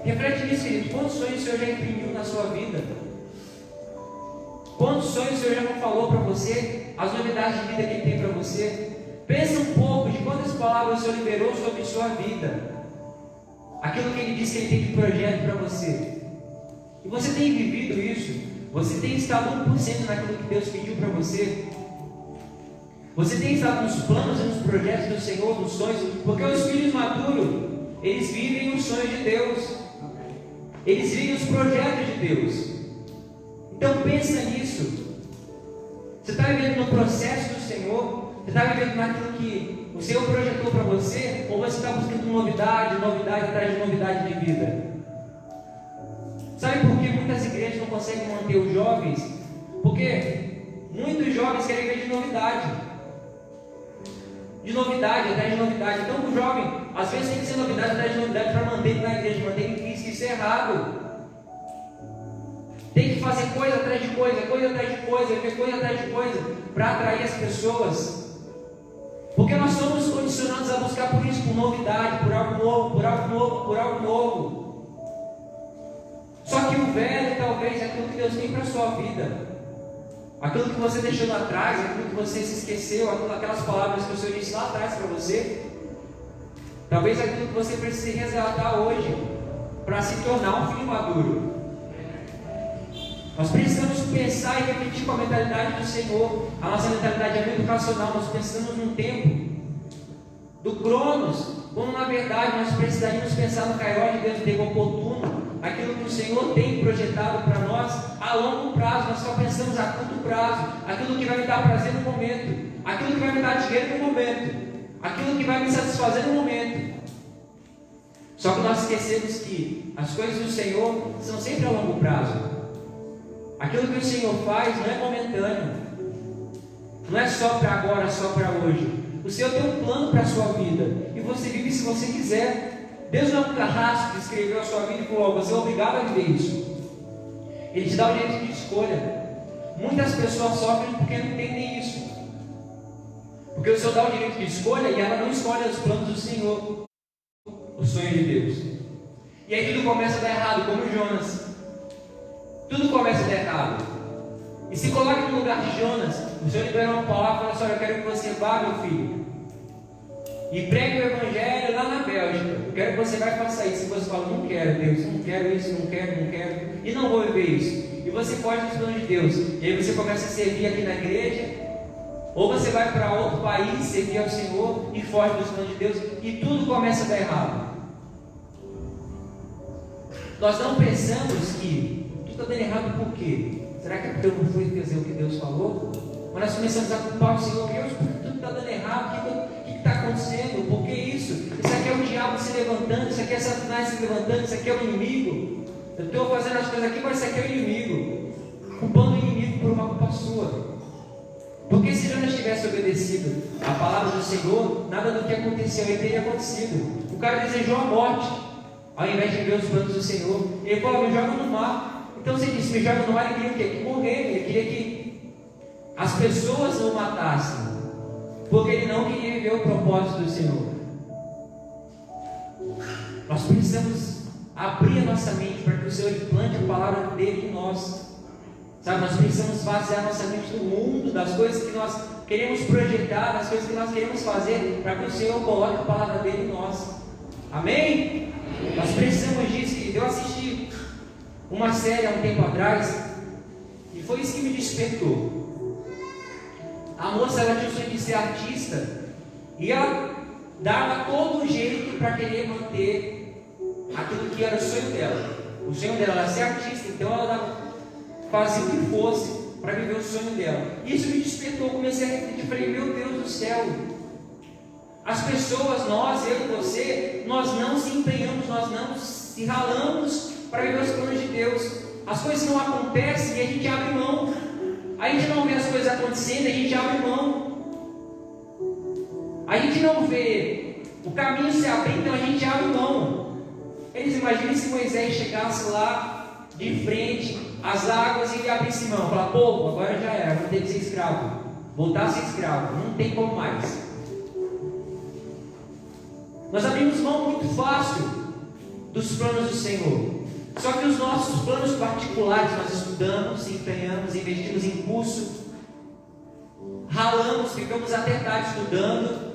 Reflete nisso, querido. Quantos sonhos o Senhor já imprimiu na sua vida? Quantos sonhos o Senhor já não falou para você? As novidades de vida que Ele tem para você? Pensa um pouco de quantas palavras o Senhor liberou sobre sua vida. Aquilo que Ele disse que Ele tem de projeto para você. E você tem vivido isso? Você tem estado 1% naquilo que Deus pediu para você? Você tem estado nos planos e nos projetos do Senhor, nos sonhos? Porque os filhos maduros, eles vivem os sonhos de Deus. Eles vivem os projetos de Deus. Então pensa nisso. Você está vivendo no processo do Senhor? Você está vivendo naquilo que o Senhor projetou para você? Ou você está buscando novidade atrás de novidade de vida? Sabe por que muitas igrejas não conseguem manter os jovens? Porque muitos jovens querem ver de novidade. De novidade atrás de novidade. Então o jovem, às vezes, tem que ser novidade atrás de novidade para manter ele na igreja, manter ele em Cristo. Isso é errado. Tem que fazer coisa atrás de coisa, coisa atrás de coisa, ver coisa atrás de coisa, para atrair as pessoas. Porque nós somos condicionados a buscar por isso, por novidade, por algo novo, por algo novo, por algo novo. Só que o velho, talvez, é aquilo que Deus tem para a sua vida. Aquilo que você deixou lá atrás, aquilo que você se esqueceu, aquelas palavras que o Senhor disse lá atrás para você. Talvez aquilo que você precise resgatar hoje, para se tornar um filho maduro. Nós precisamos pensar e refletir com a mentalidade do Senhor. A nossa mentalidade é muito racional. Nós pensamos num tempo do Cronos, quando na verdade nós precisaríamos pensar no Kairos de Deus, no tempo oportuno. Aquilo que o Senhor tem projetado para nós a longo prazo. Nós só pensamos a curto prazo. Aquilo que vai me dar prazer no momento, aquilo que vai me dar dinheiro no momento, aquilo que vai me satisfazer no momento. Só que nós esquecemos que as coisas do Senhor são sempre a longo prazo. Aquilo que o Senhor faz não é momentâneo, não é só para agora, só para hoje. O Senhor tem um plano para a sua vida, e você vive se você quiser. Deus não é um carrasco que escreveu a sua vida e falou: você é obrigado a viver isso. Ele te dá o direito de escolha. Muitas pessoas sofrem porque não entendem isso, porque o Senhor dá o direito de escolha e ela não escolhe os planos do Senhor, o sonho de Deus. E aí tudo começa a dar errado, como Jonas. Tudo começa a dar errado. E se coloque no lugar de Jonas. O Senhor liberou uma palavra e falou assim: eu quero que você vá, meu filho, e pregue o Evangelho lá na Bélgica. Eu quero que você vai e faça isso. E você fala, não quero, Deus, não quero isso, não quero, e não vou viver isso. E você foge dos planos de Deus. E aí você começa a servir aqui na igreja, ou você vai para outro país, servir ao Senhor e foge dos planos de Deus, e tudo começa a dar errado. Nós não pensamos que tudo está dando errado por quê? Será que é porque eu não fui fazer o que Deus falou? Mas nós começamos a culpar o Senhor, Deus, tudo está dando errado, o que está acontecendo? Por que isso? Isso aqui é o diabo se levantando, isso aqui é Satanás se levantando, isso aqui é o inimigo. Eu estou fazendo as coisas aqui, mas isso aqui é o inimigo. Culpando o inimigo por uma culpa sua. Porque se Jonas tivesse obedecido a palavra do Senhor, nada do que aconteceu aí teria acontecido. O cara desejou a morte, ao invés de ver os planos do Senhor. Ele falou, me joga no mar. Então você disse, me joga no mar, ele queria o quê? Que morrer, ele queria que as pessoas o matassem, porque ele não queria viver o propósito do Senhor. Nós precisamos abrir a nossa mente para que o Senhor implante a palavra dele em nós. Sabe, nós precisamos esvaziar a nossa mente do mundo, das coisas que nós queremos projetar, das coisas que nós queremos fazer, para que o Senhor coloque a palavra dele em nós. Amém? Nós precisamos disso. Eu assisti uma série há um tempo atrás, e foi isso que me despertou. A moça, ela tinha o sonho de ser artista, e ela dava todo o jeito para querer manter aquilo que era o sonho dela. O sonho dela era ser artista, então ela fazia o que fosse para viver o sonho dela. Isso me despertou, comecei a refletir, falei, meu Deus do céu, as pessoas, nós, eu e você, nós não se empenhamos, nós não se ralamos para viver os planos de Deus. As coisas não acontecem e a gente abre mão. A gente não vê as coisas acontecendo, a gente abre mão. A gente não vê o caminho se abrir, então a gente abre mão. Eles imaginam se Moisés chegasse lá de frente às águas e ele abrisse mão, falar, pô, agora já era, vou ter que ser escravo, voltar a ser escravo, não tem como mais. Nós abrimos mão muito fácil dos planos do Senhor. Só que os nossos planos particulares, nós estudamos, empenhamos, investimos em curso, ralamos, ficamos até tarde estudando.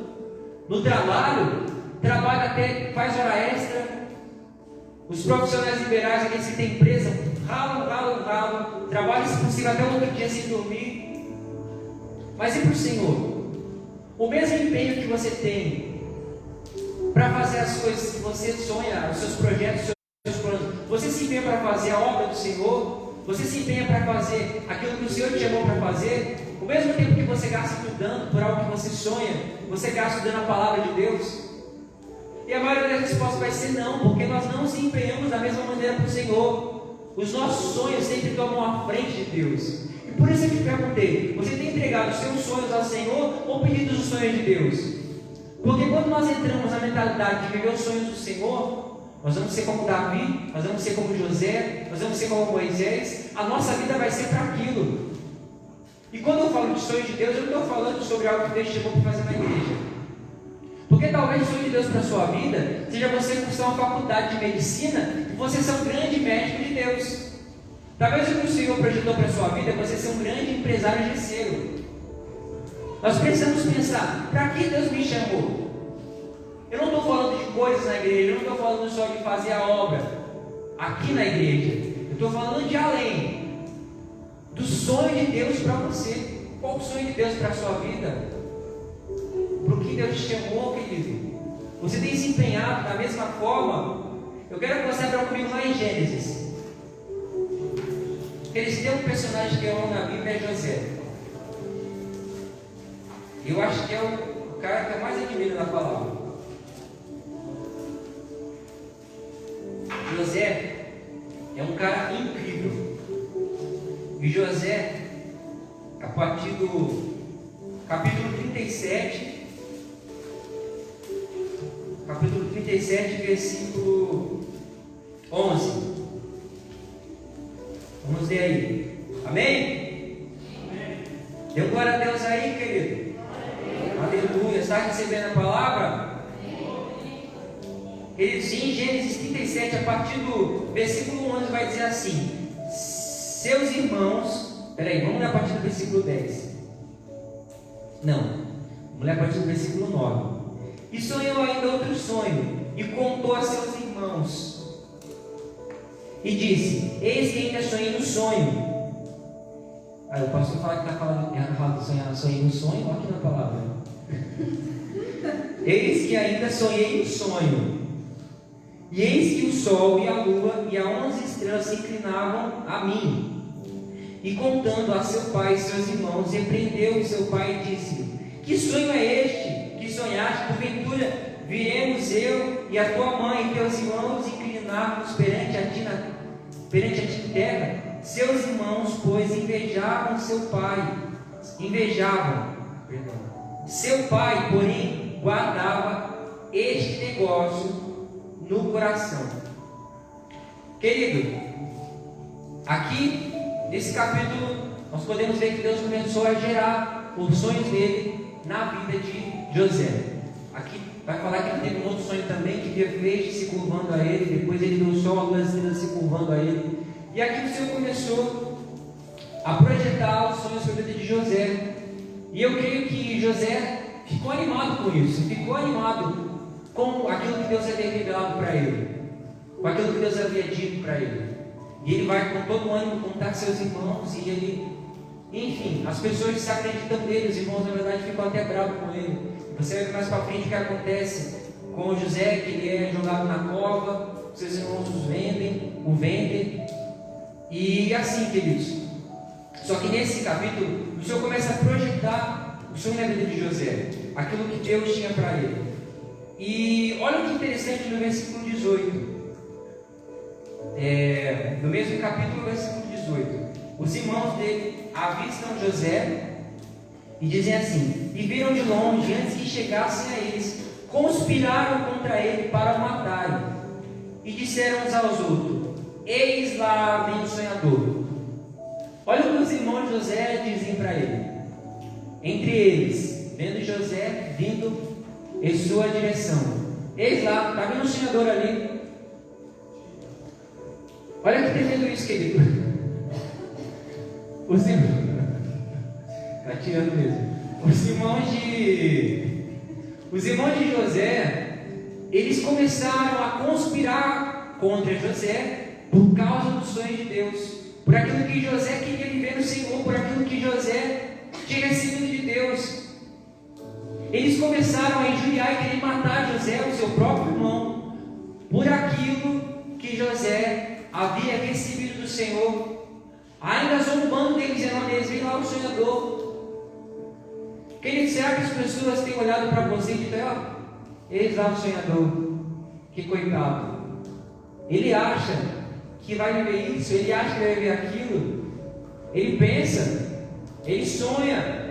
No trabalho, trabalha até, faz hora extra. Os profissionais liberais, aqueles que têm empresa, ralam, trabalham se possível até o outro dia sem dormir. Mas e para o Senhor? O mesmo empenho que você tem para fazer as coisas que você sonha, os seus projetos, os seus planos, você se empenha para fazer a obra do Senhor, você se empenha para fazer aquilo que o Senhor te chamou para fazer, o mesmo tempo que você gasta estudando por algo que você sonha, você gasta estudando a palavra de Deus. E a maioria das respostas vai ser não, porque nós não se empenhamos da mesma maneira para o Senhor. Os nossos sonhos sempre tomam a frente de Deus. E por isso eu te perguntei, você tem entregado os seus sonhos ao Senhor ou pedido os sonhos de Deus? Porque quando nós entramos na mentalidade de viver os sonhos do Senhor, nós vamos ser como Davi, nós vamos ser como José, nós vamos ser como Moisés, a nossa vida vai ser para aquilo. E quando eu falo de sonho de Deus, eu não estou falando sobre algo que Deus chamou para fazer na igreja. Porque talvez o sonho de Deus para a sua vida seja você cursar uma faculdade de medicina e você ser um grande médico de Deus. Talvez o que o Senhor projetou para a sua vida é você ser um grande empresário gesseiro. Nós precisamos pensar, para que Deus me chamou? Eu não estou falando de coisas na igreja, eu não estou falando só de fazer a obra aqui na igreja. Eu estou falando de além, do sonho de Deus para você. Qual o sonho de Deus para a sua vida? Para o que Deus te chamou, querido? Você tem se empenhado da mesma forma? Eu quero que você abra comigo lá em Gênesis. Eles têm um personagem que eu amo na Bíblia, é José. Eu acho que é o cara que eu mais admiro na palavra. José é um cara incrível. E José, a partir do capítulo 37, versículo 11. Vamos ver aí. Amém? Deu glória a Deus aí, querido? Aleluia. Está recebendo a palavra? Ele diz em Gênesis 37, a partir do versículo 11, vai dizer assim: seus irmãos. Peraí, vamos ler a partir do versículo 10. Não, vamos ler a partir do versículo 9. E sonhou ainda outro sonho, e contou a seus irmãos. E disse: eis que ainda sonhei no sonho. Aí o pastor fala que está falando errado, sonhei no sonho, olha aqui na palavra. Eis que ainda sonhei no sonho. E eis que o sol e a lua e as 11 estrelas se inclinavam a mim. E contando a seu pai e seus irmãos, repreendeu o seu pai e disse: que sonho é este que sonhaste? Porventura viremos eu e a tua mãe e teus irmãos inclinar-nos perante a ti terra? Seus irmãos, pois, invejavam seu pai. Seu pai, porém, guardava este negócio no coração. Querido, aqui nesse capítulo nós podemos ver que Deus começou a gerar os sonhos dele na vida de José. Aqui vai falar que ele teve um outro sonho também, que via peixes se curvando a ele, depois ele viu o sol, as estrelas se curvando a ele. E aqui o Senhor começou a projetar os sonhos sobre a vida de José. E eu creio que José ficou animado com isso, ficou animado com aquilo que Deus havia revelado para ele, com aquilo que Deus havia dito para ele. E ele vai com todo o ânimo contar seus irmãos, e ele, enfim, as pessoas se acreditam dele, os irmãos na verdade ficam até bravos com ele. Você vai ver mais para frente o que acontece com José, que ele é jogado na cova, seus irmãos o vendem, e assim, queridos. Só que nesse capítulo, o Senhor começa a projetar o sonho na vida de José, aquilo que Deus tinha para ele. E olha o que interessante no versículo 18. No mesmo capítulo, versículo 18. Os irmãos dele avistam José e dizem assim: e viram de longe, antes que chegassem a eles, conspiraram contra ele para o matarem. E disseram uns aos outros: eis lá vem o sonhador. Olha o que os irmãos de José dizem para ele. Entre eles, vendo José vindo em sua direção: eis lá, está vendo o sonhador ali? Olha que tremendo isso, querido. Os irmãos, está tirando mesmo. Os irmãos de José, eles começaram a conspirar contra José por causa do sonho de Deus, por aquilo que José queria viver no Senhor, por aquilo que José tinha recebido de Deus. Eles começaram a injuriar e querer matar José, o seu próprio irmão, por aquilo que José havia recebido do Senhor, ainda zombando dele, dizendo: eles vem lá o sonhador. Querido, será que as pessoas têm olhado para você e dito: eis lá o sonhador, que coitado, ele acha que vai viver isso, ele acha que vai viver aquilo, ele pensa, ele sonha.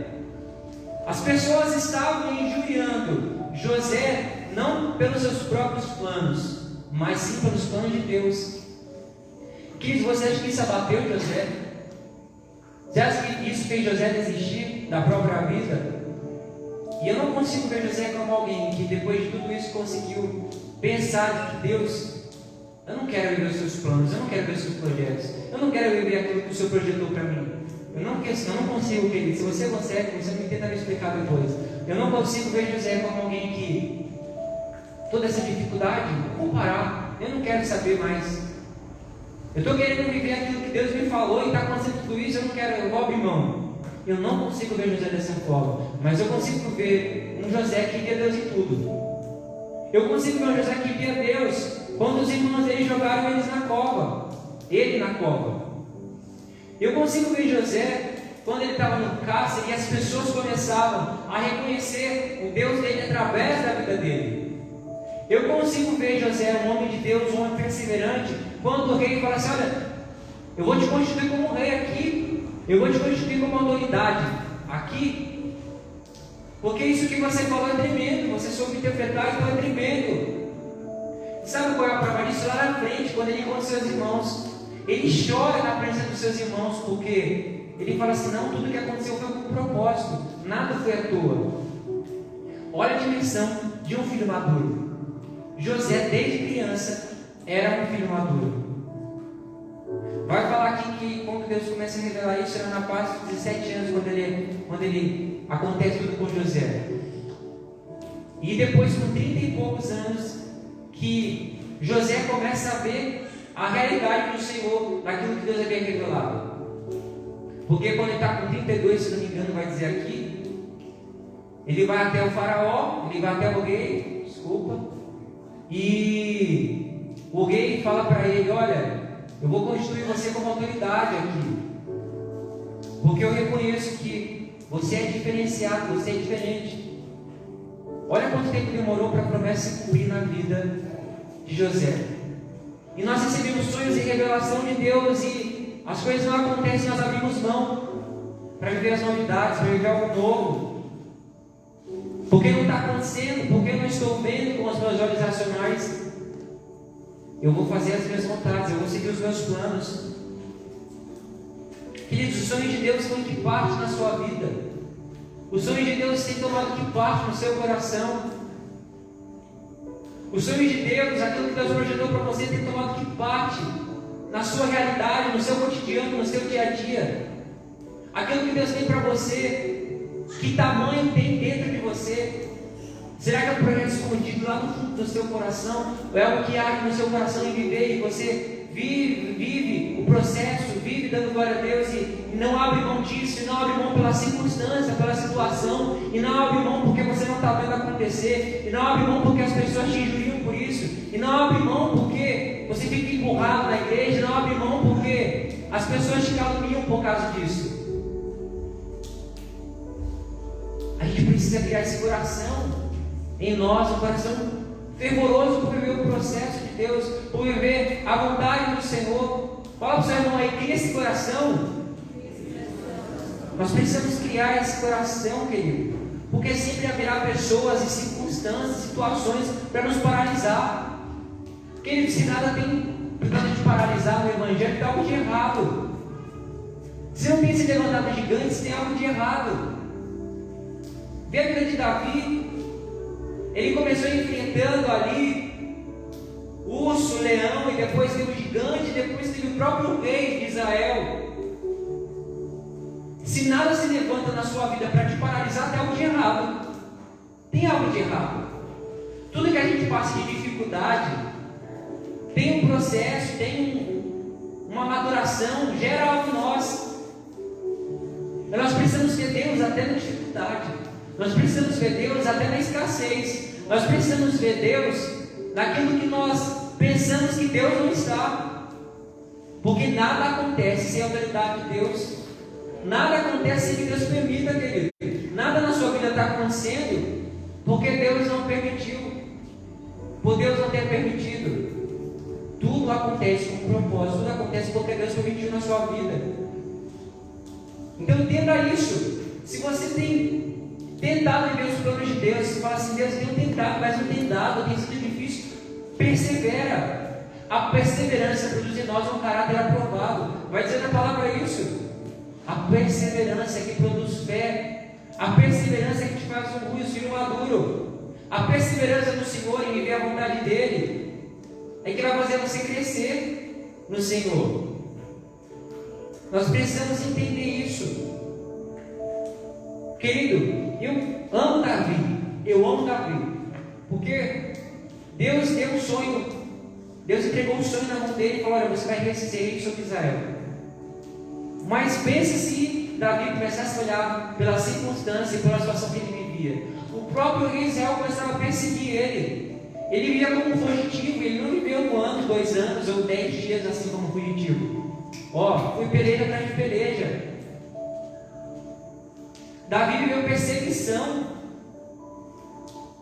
As pessoas estavam injuriando José não pelos seus próprios planos, mas sim pelos planos de Deus. Queridos, você acha que isso abateu José? Você acha que isso fez José desistir da própria vida? E eu não consigo ver José como alguém que depois de tudo isso conseguiu pensar que Deus, eu não quero viver os seus planos, eu não quero ver os seus projetos, eu não quero viver aquilo que o Senhor projetou para mim. Eu não consigo, querido. Se você consegue, você me tenta me explicar depois. Eu não consigo ver José como alguém que toda essa dificuldade, vou parar, eu não quero saber mais. Eu estou querendo viver aquilo que Deus me falou e está acontecendo tudo isso, eu vou abrir mão. Eu não consigo ver José dessa forma, mas eu consigo ver um José que via Deus em tudo. Eu consigo ver um José que via Deus quando os irmãos dele jogaram ele na cova. Eu consigo ver José quando ele estava no cárcere e as pessoas começavam a reconhecer o Deus dele através da vida dele. Eu consigo ver José, um homem de Deus, um homem perseverante, quando o rei fala assim: olha, eu vou te constituir como rei aqui, eu vou te constituir como autoridade aqui, porque isso que você falou é tremendo, você soube interpretar, então é tremendo. Sabe qual é a prova disso? Lá na frente, quando ele encontra seus irmãos, ele chora na presença dos seus irmãos, porque ele fala assim: não, tudo que aconteceu foi com propósito, nada foi à toa. Olha a dimensão de um filho maduro. José, desde criança, era um filho maduro. Vai falar aqui que quando Deus começa a revelar isso, era na fase de 17 anos, quando ele acontece tudo com José. E depois, com 30 e poucos anos, que José começa a ver a realidade do Senhor, daquilo que Deus havia revelado. Porque quando ele está com 32, se não me engano, vai dizer aqui, ele vai até o faraó, ele vai até o rei, e o rei fala para ele: olha, eu vou constituir você como autoridade aqui, porque eu reconheço que você é diferenciado, você é diferente. Olha quanto tempo demorou para a promessa se cumprir na vida de José. E nós recebemos sonhos e revelação de Deus, e as coisas não acontecem, nós abrimos mão para viver as novidades, para viver algo novo. Porque não está acontecendo, porque eu não estou vendo com os meus olhos racionais. Eu vou fazer as minhas vontades, eu vou seguir os meus planos. Queridos, os sonhos de Deus estão de parte na sua vida. Os sonhos de Deus têm tomado de parte no seu coração. Os sonhos de Deus, aquilo que Deus projetou para você, tem tomado de parte na sua realidade, no seu cotidiano, no seu dia a dia. Aquilo que Deus tem para você, que tamanho tem dentro de você? Será que é um projeto escondido lá no fundo do seu coração? Ou é algo que arde no seu coração e viver, e você vive o processo, vive dando glória a Deus e não abre mão disso, e não abre mão pela circunstância, pela situação, e não abre mão porque você não está vendo acontecer, e não abre mão porque as pessoas te injuriam por isso, e não abre mão porque você fica empurrado na igreja, e não abre mão porque as pessoas te caluniam por causa disso. A gente precisa criar esse coração em nós, um coração fervoroso por viver o processo de Deus, por viver a vontade do Senhor. Fala para o seu irmão aí, cria esse coração. Nós precisamos criar esse coração, querido, porque sempre haverá pessoas e circunstâncias, situações para nos paralisar. Querido, se nada tem para nos paralisar no Evangelho, tem algo de errado. Se não tem se levantado gigantes, tem algo de errado. Vê a vida de Davi. Ele começou enfrentando ali urso, leão, e depois teve o gigante, e depois teve o próprio rei de Israel. Se nada se levanta na sua vida para te paralisar, tem algo de errado. Tem algo de errado. Tudo que a gente passa de dificuldade tem um processo, tem uma maturação, gera algo em nós. Nós precisamos ver Deus até na dificuldade. Nós precisamos ver Deus até na escassez. Nós precisamos ver Deus naquilo que nós pensamos que Deus não está. Porque nada acontece sem a autoridade de Deus. Nada acontece sem que Deus permita, querido. Nada na sua vida está acontecendo porque Deus não permitiu. Por Deus não ter permitido. Tudo acontece com um propósito. Tudo acontece porque Deus permitiu na sua vida. Então entenda isso. Se você tem tentado viver os planos de Deus, você fala assim: Deus, eu tenho tentado, mas não tem dado, tem sido difícil. Persevera. A perseverança produz em nós um caráter aprovado. Vai dizer na palavra isso. A perseverança é que produz fé. A perseverança é que te faz um filho maduro. A perseverança do Senhor em viver a vontade dEle é que vai fazer você crescer no Senhor. Nós precisamos entender isso. Querido, eu amo Davi, porque Deus deu um sonho, Deus entregou um sonho na mão dele e falou: olha, você vai ser rei sobre Israel. Mas pense se Davi começasse a olhar pela circunstância e pela situação que ele vivia. O próprio rei Israel começava a perseguir ele. Ele vivia como um fugitivo, ele não viveu 1 ano, 2 anos ou 10 dias assim como fugitivo. Foi peleja atrás de peleja. Davi viveu perseguição.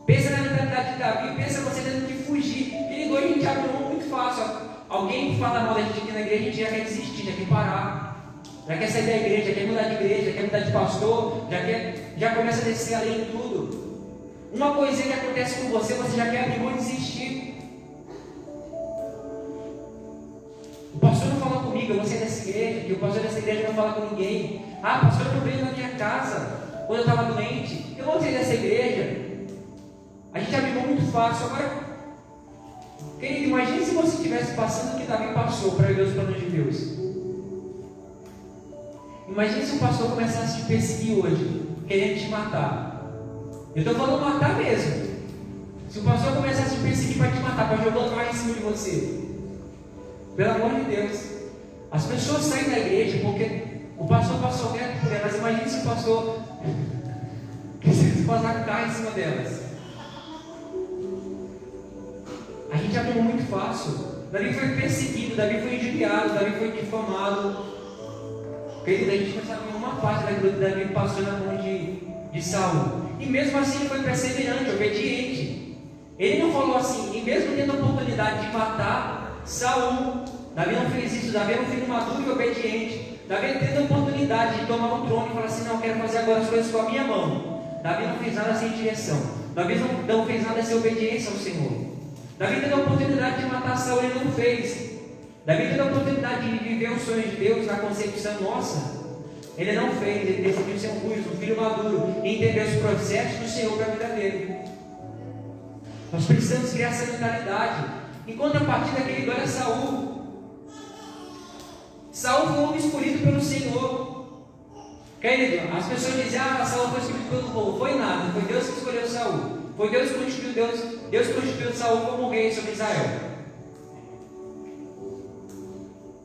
Pensa na mentalidade de Davi, pensa você tendo que fugir. Querido, hoje a gente abre mão muito fácil. Alguém fala mal da gente aqui na igreja, a gente já quer desistir, já quer parar. Já quer sair da igreja, já quer mudar de igreja, já quer mudar de pastor, já começa a descer além de tudo. Uma coisinha que acontece com você, você já quer abrir mão e desistir. O pastor não fala comigo, eu vou sair dessa igreja, que o pastor dessa igreja não fala com ninguém. Ah, o pastor não veio na minha casa quando eu estava doente, eu vou sair dessa igreja. A gente abre mão muito fácil. Agora, querido, imagine se você estivesse passando o que Davi passou para viver os planos de Deus. Imagine se o pastor começasse a te perseguir hoje, querendo te matar. Eu estou falando matar mesmo. Se o pastor começar a te perseguir para te matar, para jogar mais em cima de você, pelo amor de Deus, as pessoas saem da igreja porque o pastor passou quieto por elas. Imagine se o pastor passar carro em cima delas. A gente abriu muito fácil. Davi foi perseguido, Davi foi injuriado, Davi foi difamado. Querido, a gente não sabe nenhuma parte daquilo que Davi passou na mão de Saul. E mesmo assim ele foi perseverante, obediente. Ele não falou assim, e mesmo tendo a oportunidade de matar Saul, Davi não fez isso. Davi era um filho maduro e obediente. Davi tendo a oportunidade de tomar um trono e falar assim, não, eu quero fazer agora as coisas com a minha mão. Davi não fez nada sem direção. Davi não fez nada sem obediência ao Senhor. Davi teve a oportunidade de matar Saul, ele não fez. Davi teve a oportunidade de viver os sonhos de Deus na concepção nossa. Ele não fez, ele decidiu ser um juiz, um filho maduro, e entender os processos do Senhor para a vida dele. Nós precisamos criar essa mentalidade. Enquanto a partir daquele, olha Saul. Saul foi um homem escolhido pelo Senhor. Querido, as pessoas dizem, Saul foi escolhido pelo povo. Foi nada, foi Deus que escolheu Saul. Foi Deus que constituiu Deus constituiu Saul como rei sobre Israel.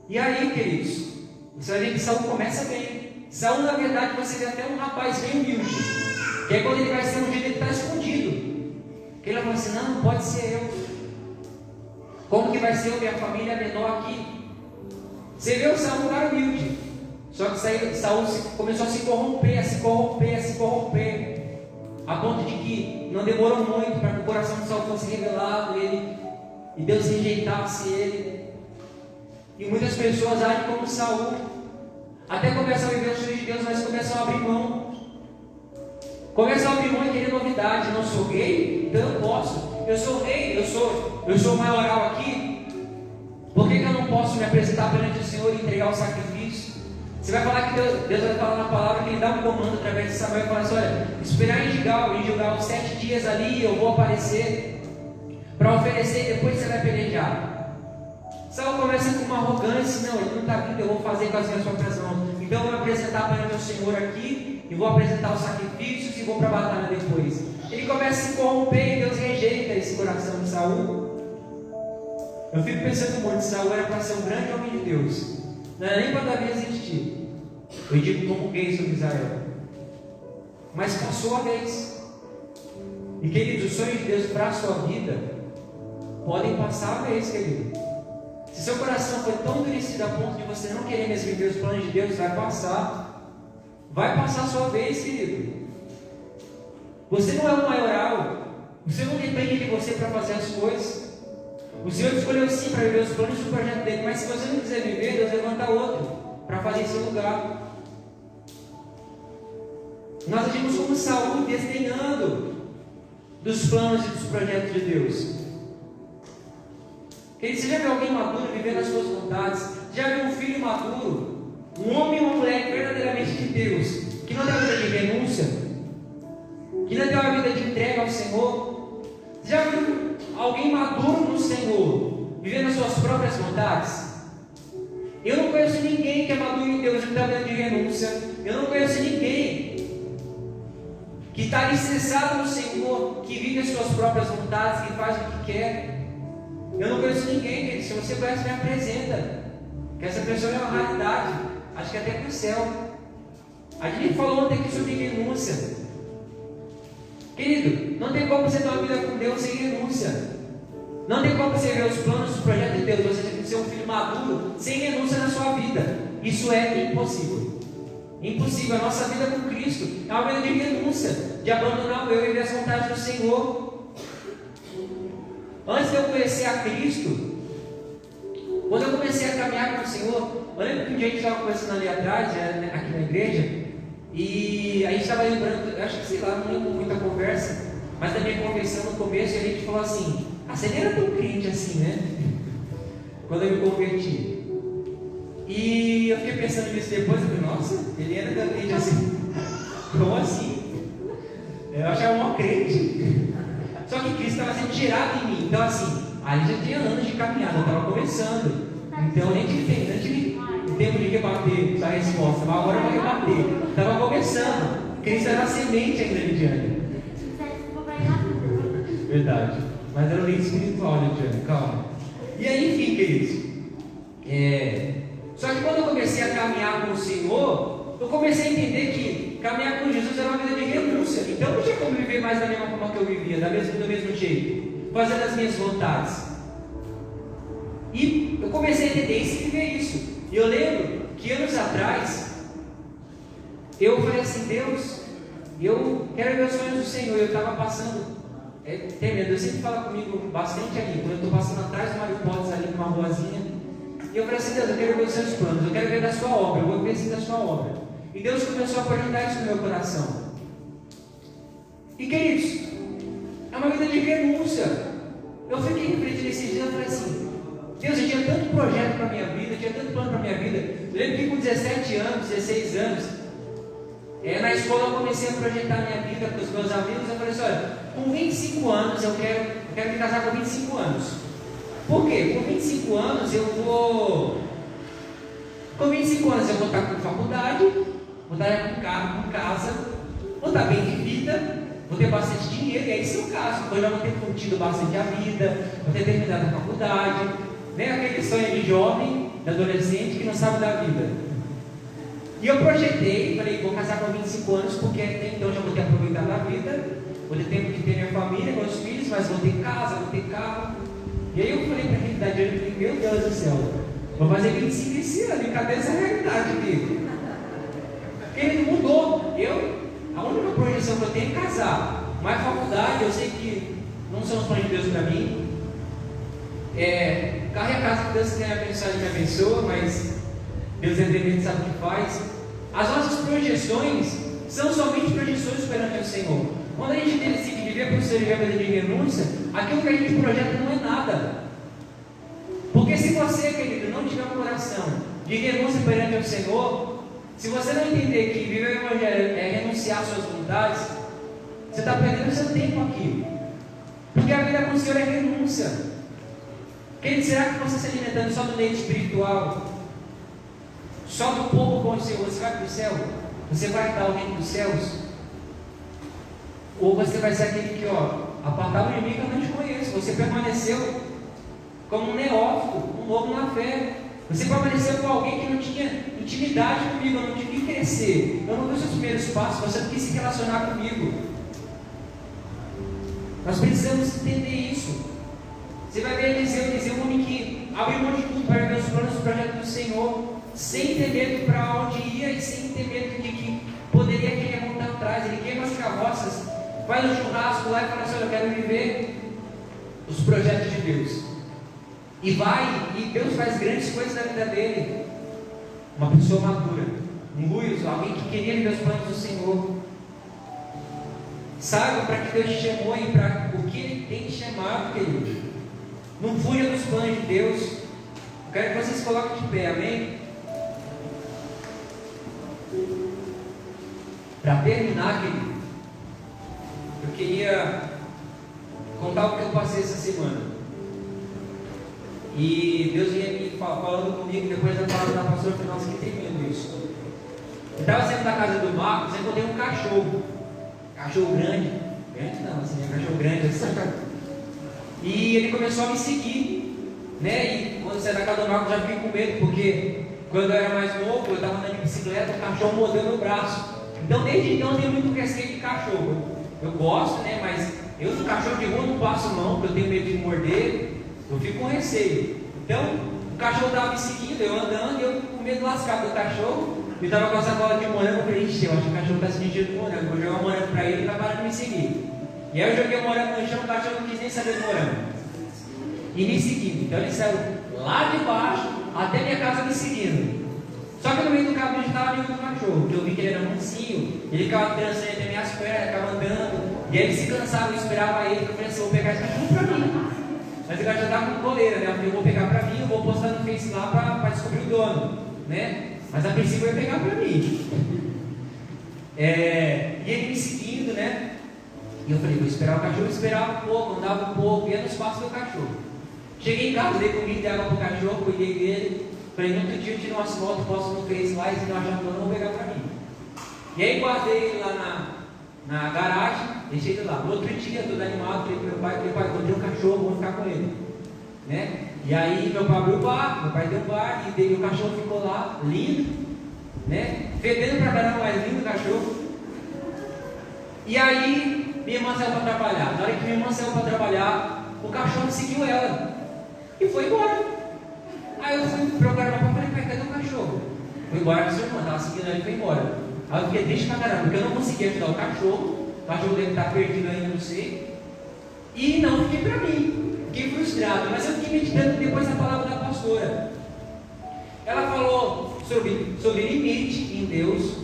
E aí, queridos, você vai ver que Saul começa bem. Saul, na verdade, você vê até um rapaz bem humilde. Que é quando ele vai ser ungido, ele está escondido. Que ele vai falar assim, não pode ser eu. Como que vai ser eu, minha família é menor aqui? Você vê o Saul um cara humilde. Só que Saul começou a se corromper, a ponto de que não demorou muito para que o coração de Saul fosse revelado e Deus rejeitasse ele. E muitas pessoas agem como Saul, até começam a viver os sonhos de Deus, mas começam a abrir mão. Começam a abrir mão e querer novidade. Não sou rei, então eu posso. Eu sou rei, eu sou maioral aqui. Por que eu não posso me apresentar perante o Senhor e entregar o sacrifício? Você vai falar que Deus vai falar na palavra que Ele dá um comando através de Samuel e fala assim, olha, esperar em Gilgal uns 7 dias ali, eu vou aparecer para oferecer e depois você vai pelejar. Saul começa com uma arrogância, não, ele não está vindo, eu vou fazer com as minhas próprias mãos. Então eu vou apresentar perante o Senhor aqui, e vou apresentar os sacrifícios e vou para a batalha depois. Ele começa a se corromper e Deus rejeita esse coração de Saul. Eu fico pensando muito, Saul era para ser um grande homem de Deus. Não era nem para Davi existir. Eu digo como rei sobre Israel. Mas passou a vez. E queridos, os sonhos de Deus para a sua vida podem passar a vez, querido. Se seu coração foi tão endurecido a ponto de você não querer mais viver os planos de Deus, vai passar. Vai passar a sua vez, querido. Você não é um maioral. Você não depende de você para fazer as coisas. O Senhor escolheu sim para viver os planos do projeto dele, mas se você não quiser viver, Deus levanta outro para fazer em seu lugar. Nós agimos como Saul, desdenhando dos planos e dos projetos de Deus. Querido, você já viu alguém maduro vivendo as suas vontades? Já viu um filho maduro? Um homem e uma mulher verdadeiramente de Deus, que não tem uma vida de renúncia, que não tem uma vida de entrega ao Senhor? Já viu alguém maduro no Senhor, vivendo as suas próprias vontades? Eu não conheço ninguém que é maduro em Deus e não tem uma vida de renúncia. Eu não conheço ninguém que está alicerçado no Senhor, que vive as suas próprias vontades, que faz o que quer. Eu não conheço ninguém, querido. Se você conhece, me apresenta. Que essa pessoa é uma raridade. Acho que até para o céu. A gente falou ontem aqui sobre renúncia. Querido, não tem como você ter uma vida com Deus sem renúncia. Não tem como você ver os planos, os projetos de Deus. Você tem que ser um filho maduro sem renúncia na sua vida. Isso é impossível. Impossível. A nossa vida com Cristo é uma vida de renúncia, de abandonar o eu e viver as vontades do Senhor. Antes de eu conhecer a Cristo, quando eu comecei a caminhar com o Senhor, eu lembro que um dia a gente estava conversando ali atrás, aqui na igreja, e a gente estava lembrando, acho que sei lá, não lembro muito a conversa, mas da minha conversão no começo, e a gente falou assim, você nem era tão crente assim, né? Quando eu me converti. E eu fiquei pensando nisso depois, eu falei, nossa, ele era tão crente assim. Como assim? Eu achava um crente. Só que Cristo estava sendo tirado em mim. Então assim, aí já tinha anos de caminhada, eu estava começando. Então eu nem tive tempo de rebater a resposta, mas agora eu vou rebater. Estava começando. Cristo era a semente ainda de ano. Verdade. verdade. Mas era um leite espiritual, né, Tiana? Calma. E aí, enfim, queridos. Só que quando eu comecei a caminhar com o Senhor, eu comecei a entender que caminhar com Jesus era uma vida de renúncia. Então não tinha como viver mais da mesma forma que eu vivia, do mesmo jeito, fazendo as minhas vontades. E eu comecei a entender isso e viver isso. E eu lembro que anos atrás, eu falei assim: Deus, eu quero ver os sonhos do Senhor. Eu estava passando, Deus sempre fala comigo bastante ali, quando eu estou passando atrás do Mário Potts ali numa ruazinha. E eu falei assim: Deus, eu quero ver os seus planos, eu quero ver da sua obra, eu vou ver assim da sua obra. E Deus começou a projetar isso no meu coração. E queridos, é uma vida de renúncia. Eu fiquei refletindo esses dias, eu falei assim: Deus, eu tinha tanto projeto para a minha vida, eu tinha tanto plano para a minha vida. Eu lembro que com 17 anos, 16 anos, na escola eu comecei a projetar a minha vida com os meus amigos. Eu falei assim: olha, com 25 anos eu quero me casar com 25 anos. Por quê? Com 25 anos eu vou. Com 25 anos eu vou estar com faculdade, vou estar com carro, com casa, vou estar bem de vida, vou ter bastante dinheiro, e aí esse é o caso, porque eu já vou ter curtido bastante a vida, vou ter terminado a faculdade, né? Aquele sonho de jovem, de adolescente que não sabe da vida. E eu projetei, falei: vou casar com 25 anos, porque até então já vou ter aproveitado a vida, vou ter tempo de ter minha família, meus filhos, mas vou ter casa, vou ter carro. E aí eu falei para a realidade, eu falei: meu Deus do céu, vou fazer 25 esse ano, e cadê essa realidade aqui? Ele mudou. A única projeção que eu tenho é casar. Mas faculdade, eu sei que não são os planos de Deus para mim. Carro e a casa que Deus tem abençoado e me abençoa, mas Deus é tremendo, sabe o que faz. As nossas projeções são somente projeções perante o Senhor. Quando a gente decide viver por ser uma vida de renúncia, aquilo que a gente projeta não é nada. Porque se você, querido, não tiver um coração de renúncia perante o Senhor, se você não entender que viver o Evangelho é renunciar às suas vontades, você está perdendo o seu tempo aqui. Porque a vida com o Senhor é renúncia. Querido, será que você está se alimentando só do leite espiritual? Só do pouco com o Senhor, você vai para o céu? Você vai dar o reino dos céus? Ou você vai ser aquele que, apartado de mim que eu não te conheço. Você permaneceu como um neófito, um novo na fé. Você permaneceu com alguém que não tinha intimidade comigo, eu não te vi crescer, eu não vi os seus primeiros passos, você não quis se relacionar comigo. Nós precisamos entender isso. Você vai ver Eliseu, um homem que abriu mão de tudo para ver os planos do projeto do Senhor, sem ter medo para onde ia e sem ter medo de que poderia querer voltar atrás. Ele queima as carroças, vai no churrasco lá e fala assim: olha, eu quero viver os projetos de Deus. E vai, e Deus faz grandes coisas na vida dele. Uma pessoa madura, um ruivo, alguém que queria viver os planos do Senhor. Saiba para que Deus te chamou e para o que Ele tem te chamado, querido. Não fuja dos planos de Deus. Eu quero que vocês coloquem de pé, amém? Para terminar, querido, eu queria contar o que eu passei essa semana. E Deus vinha me falando comigo depois da palavra da pastora final, que termina isso. Eu estava saindo da casa do Marcos, encontrei um cachorro grande não, assim, um cachorro grande assim. E ele começou a me seguir, né? E quando eu saí da casa do Marcos, eu já fiquei com medo, porque quando eu era mais novo, eu estava andando de bicicleta, o cachorro mordeu meu braço. Então desde então eu tenho muito receio de cachorro. Eu gosto, né? Mas eu no cachorro de rua não passo não, porque eu tenho medo de morder. Eu fico com receio. Então, o cachorro estava me seguindo, eu andando, e eu com medo lascado do cachorro. Eu estava com a sacola de morango, eu falei: ixi, eu acho que o cachorro está se sentindo com morango. Vou jogar o morango para ele e vai parar de me seguir. E aí eu joguei o morango no chão, o cachorro não quis nem saber do morango. E me seguindo. Então ele saiu lá de baixo até minha casa me seguindo. Só que no meio do caminho eu estava amigo do cachorro, porque eu vi que ele era mansinho, ele ficava dançando entre minhas pernas, ficava andando. E aí ele se cansava, eu esperava ele, eu falei assim: vou pegar esse cachorro para mim. Mas o cara já estava com coleira, né? Eu vou pegar para mim, eu vou postar no Face lá para descobrir o dono, né? Mas a princípio eu ia pegar para mim. E ele me seguindo, né? E eu falei: vou esperar o cachorro, esperava um pouco, andava um pouco, ia no espaço do cachorro. Cheguei em casa, dei comida e água pro cachorro, cuidei dele. Falei: no outro dia eu tiro umas fotos, posto no Face lá, e se não achar o dono, eu vou pegar para mim. E aí guardei ele lá na garagem, deixei ele lá. No outro dia, todo animado, falei pro meu pai, encontrei um cachorro, vamos ficar com ele, né? E aí meu pai abriu o bar, meu pai deu o bar, e o cachorro ficou lá, lindo, né? Fedendo pra caramba, mas lindo o cachorro. E aí minha irmã saiu para trabalhar. Na hora que minha irmã saiu para trabalhar, o cachorro seguiu ela e foi embora. Aí eu fui procurar meu pai e falei, pai, cadê o cachorro? Foi embora com a sua irmã, estava seguindo ela e foi embora. Aí eu fiquei triste pra caramba, porque eu não consegui ajudar o cachorro deve estar perdido ainda, não sei. E não fiquei para mim, fiquei frustrado, mas eu fiquei meditando depois na palavra da pastora. Ela falou sobre limite em Deus,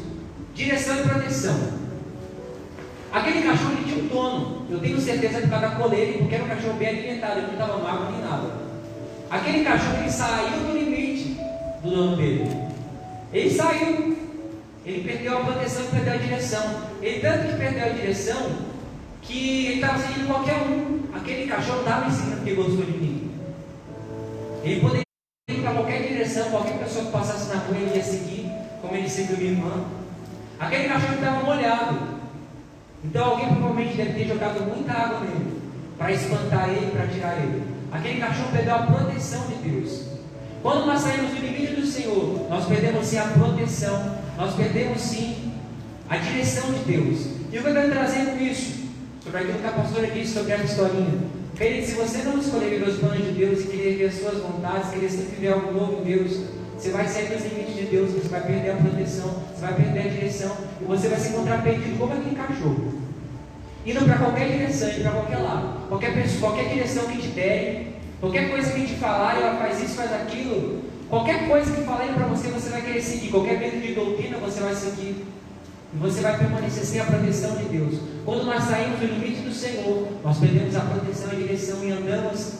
direção e proteção. Aquele cachorro ele tinha um dono, eu tenho certeza por causa da coleira, porque era um cachorro bem alimentado, ele não estava magro nem nada. Aquele cachorro ele saiu do limite do dono dele. Ele saiu, ele perdeu a proteção e perdeu a direção. Ele tanto que perdeu a direção que ele estava seguindo qualquer um. Aquele cachorro estava me seguindo porque gostou de mim. Ele poderia ir para qualquer direção, qualquer pessoa que passasse na rua ele ia seguir, como ele seguiu minha irmã. Aquele cachorro estava molhado. Então alguém provavelmente deve ter jogado muita água nele, para espantar ele, para tirar ele. Aquele cachorro perdeu a proteção de Deus. Quando nós saímos do limite do Senhor, nós perdemos sim a proteção, nós perdemos sim a direção de Deus. E o que eu quero trazer com isso? Sobre aquilo que a pastora disse sobre essa historinha. Querido, se você não escolher viver os planos de Deus e querer ver as suas vontades, querer sempre viver algo novo em Deus, você vai sair dos limites de Deus, você vai perder a proteção, você vai perder a direção, e você vai se encontrar perdido como aquele cachorro, indo para qualquer direção, indo para qualquer lado, qualquer direção que te der, qualquer coisa que te falar, ela faz isso, faz aquilo, qualquer coisa que falarem para você, você vai querer seguir, qualquer medo de doutrina você vai seguir, e você vai permanecer sem a proteção de Deus. Quando nós saímos do limite do Senhor, nós perdemos a proteção e a direção e andamos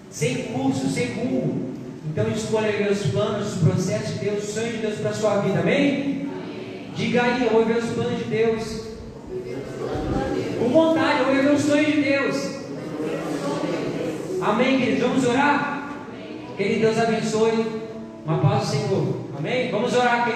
sem curso, sem rumo. Então escolha ver os planos, os processos de Deus, os sonhos de Deus para a sua vida, amém? Diga aí, eu vou ver os planos de Deus. Com vontade, eu vou ver os sonhos de Deus. Amém, queridos? Vamos orar? Querido, Deus abençoe. Uma paz do Senhor. Amém? Vamos orar, queridos.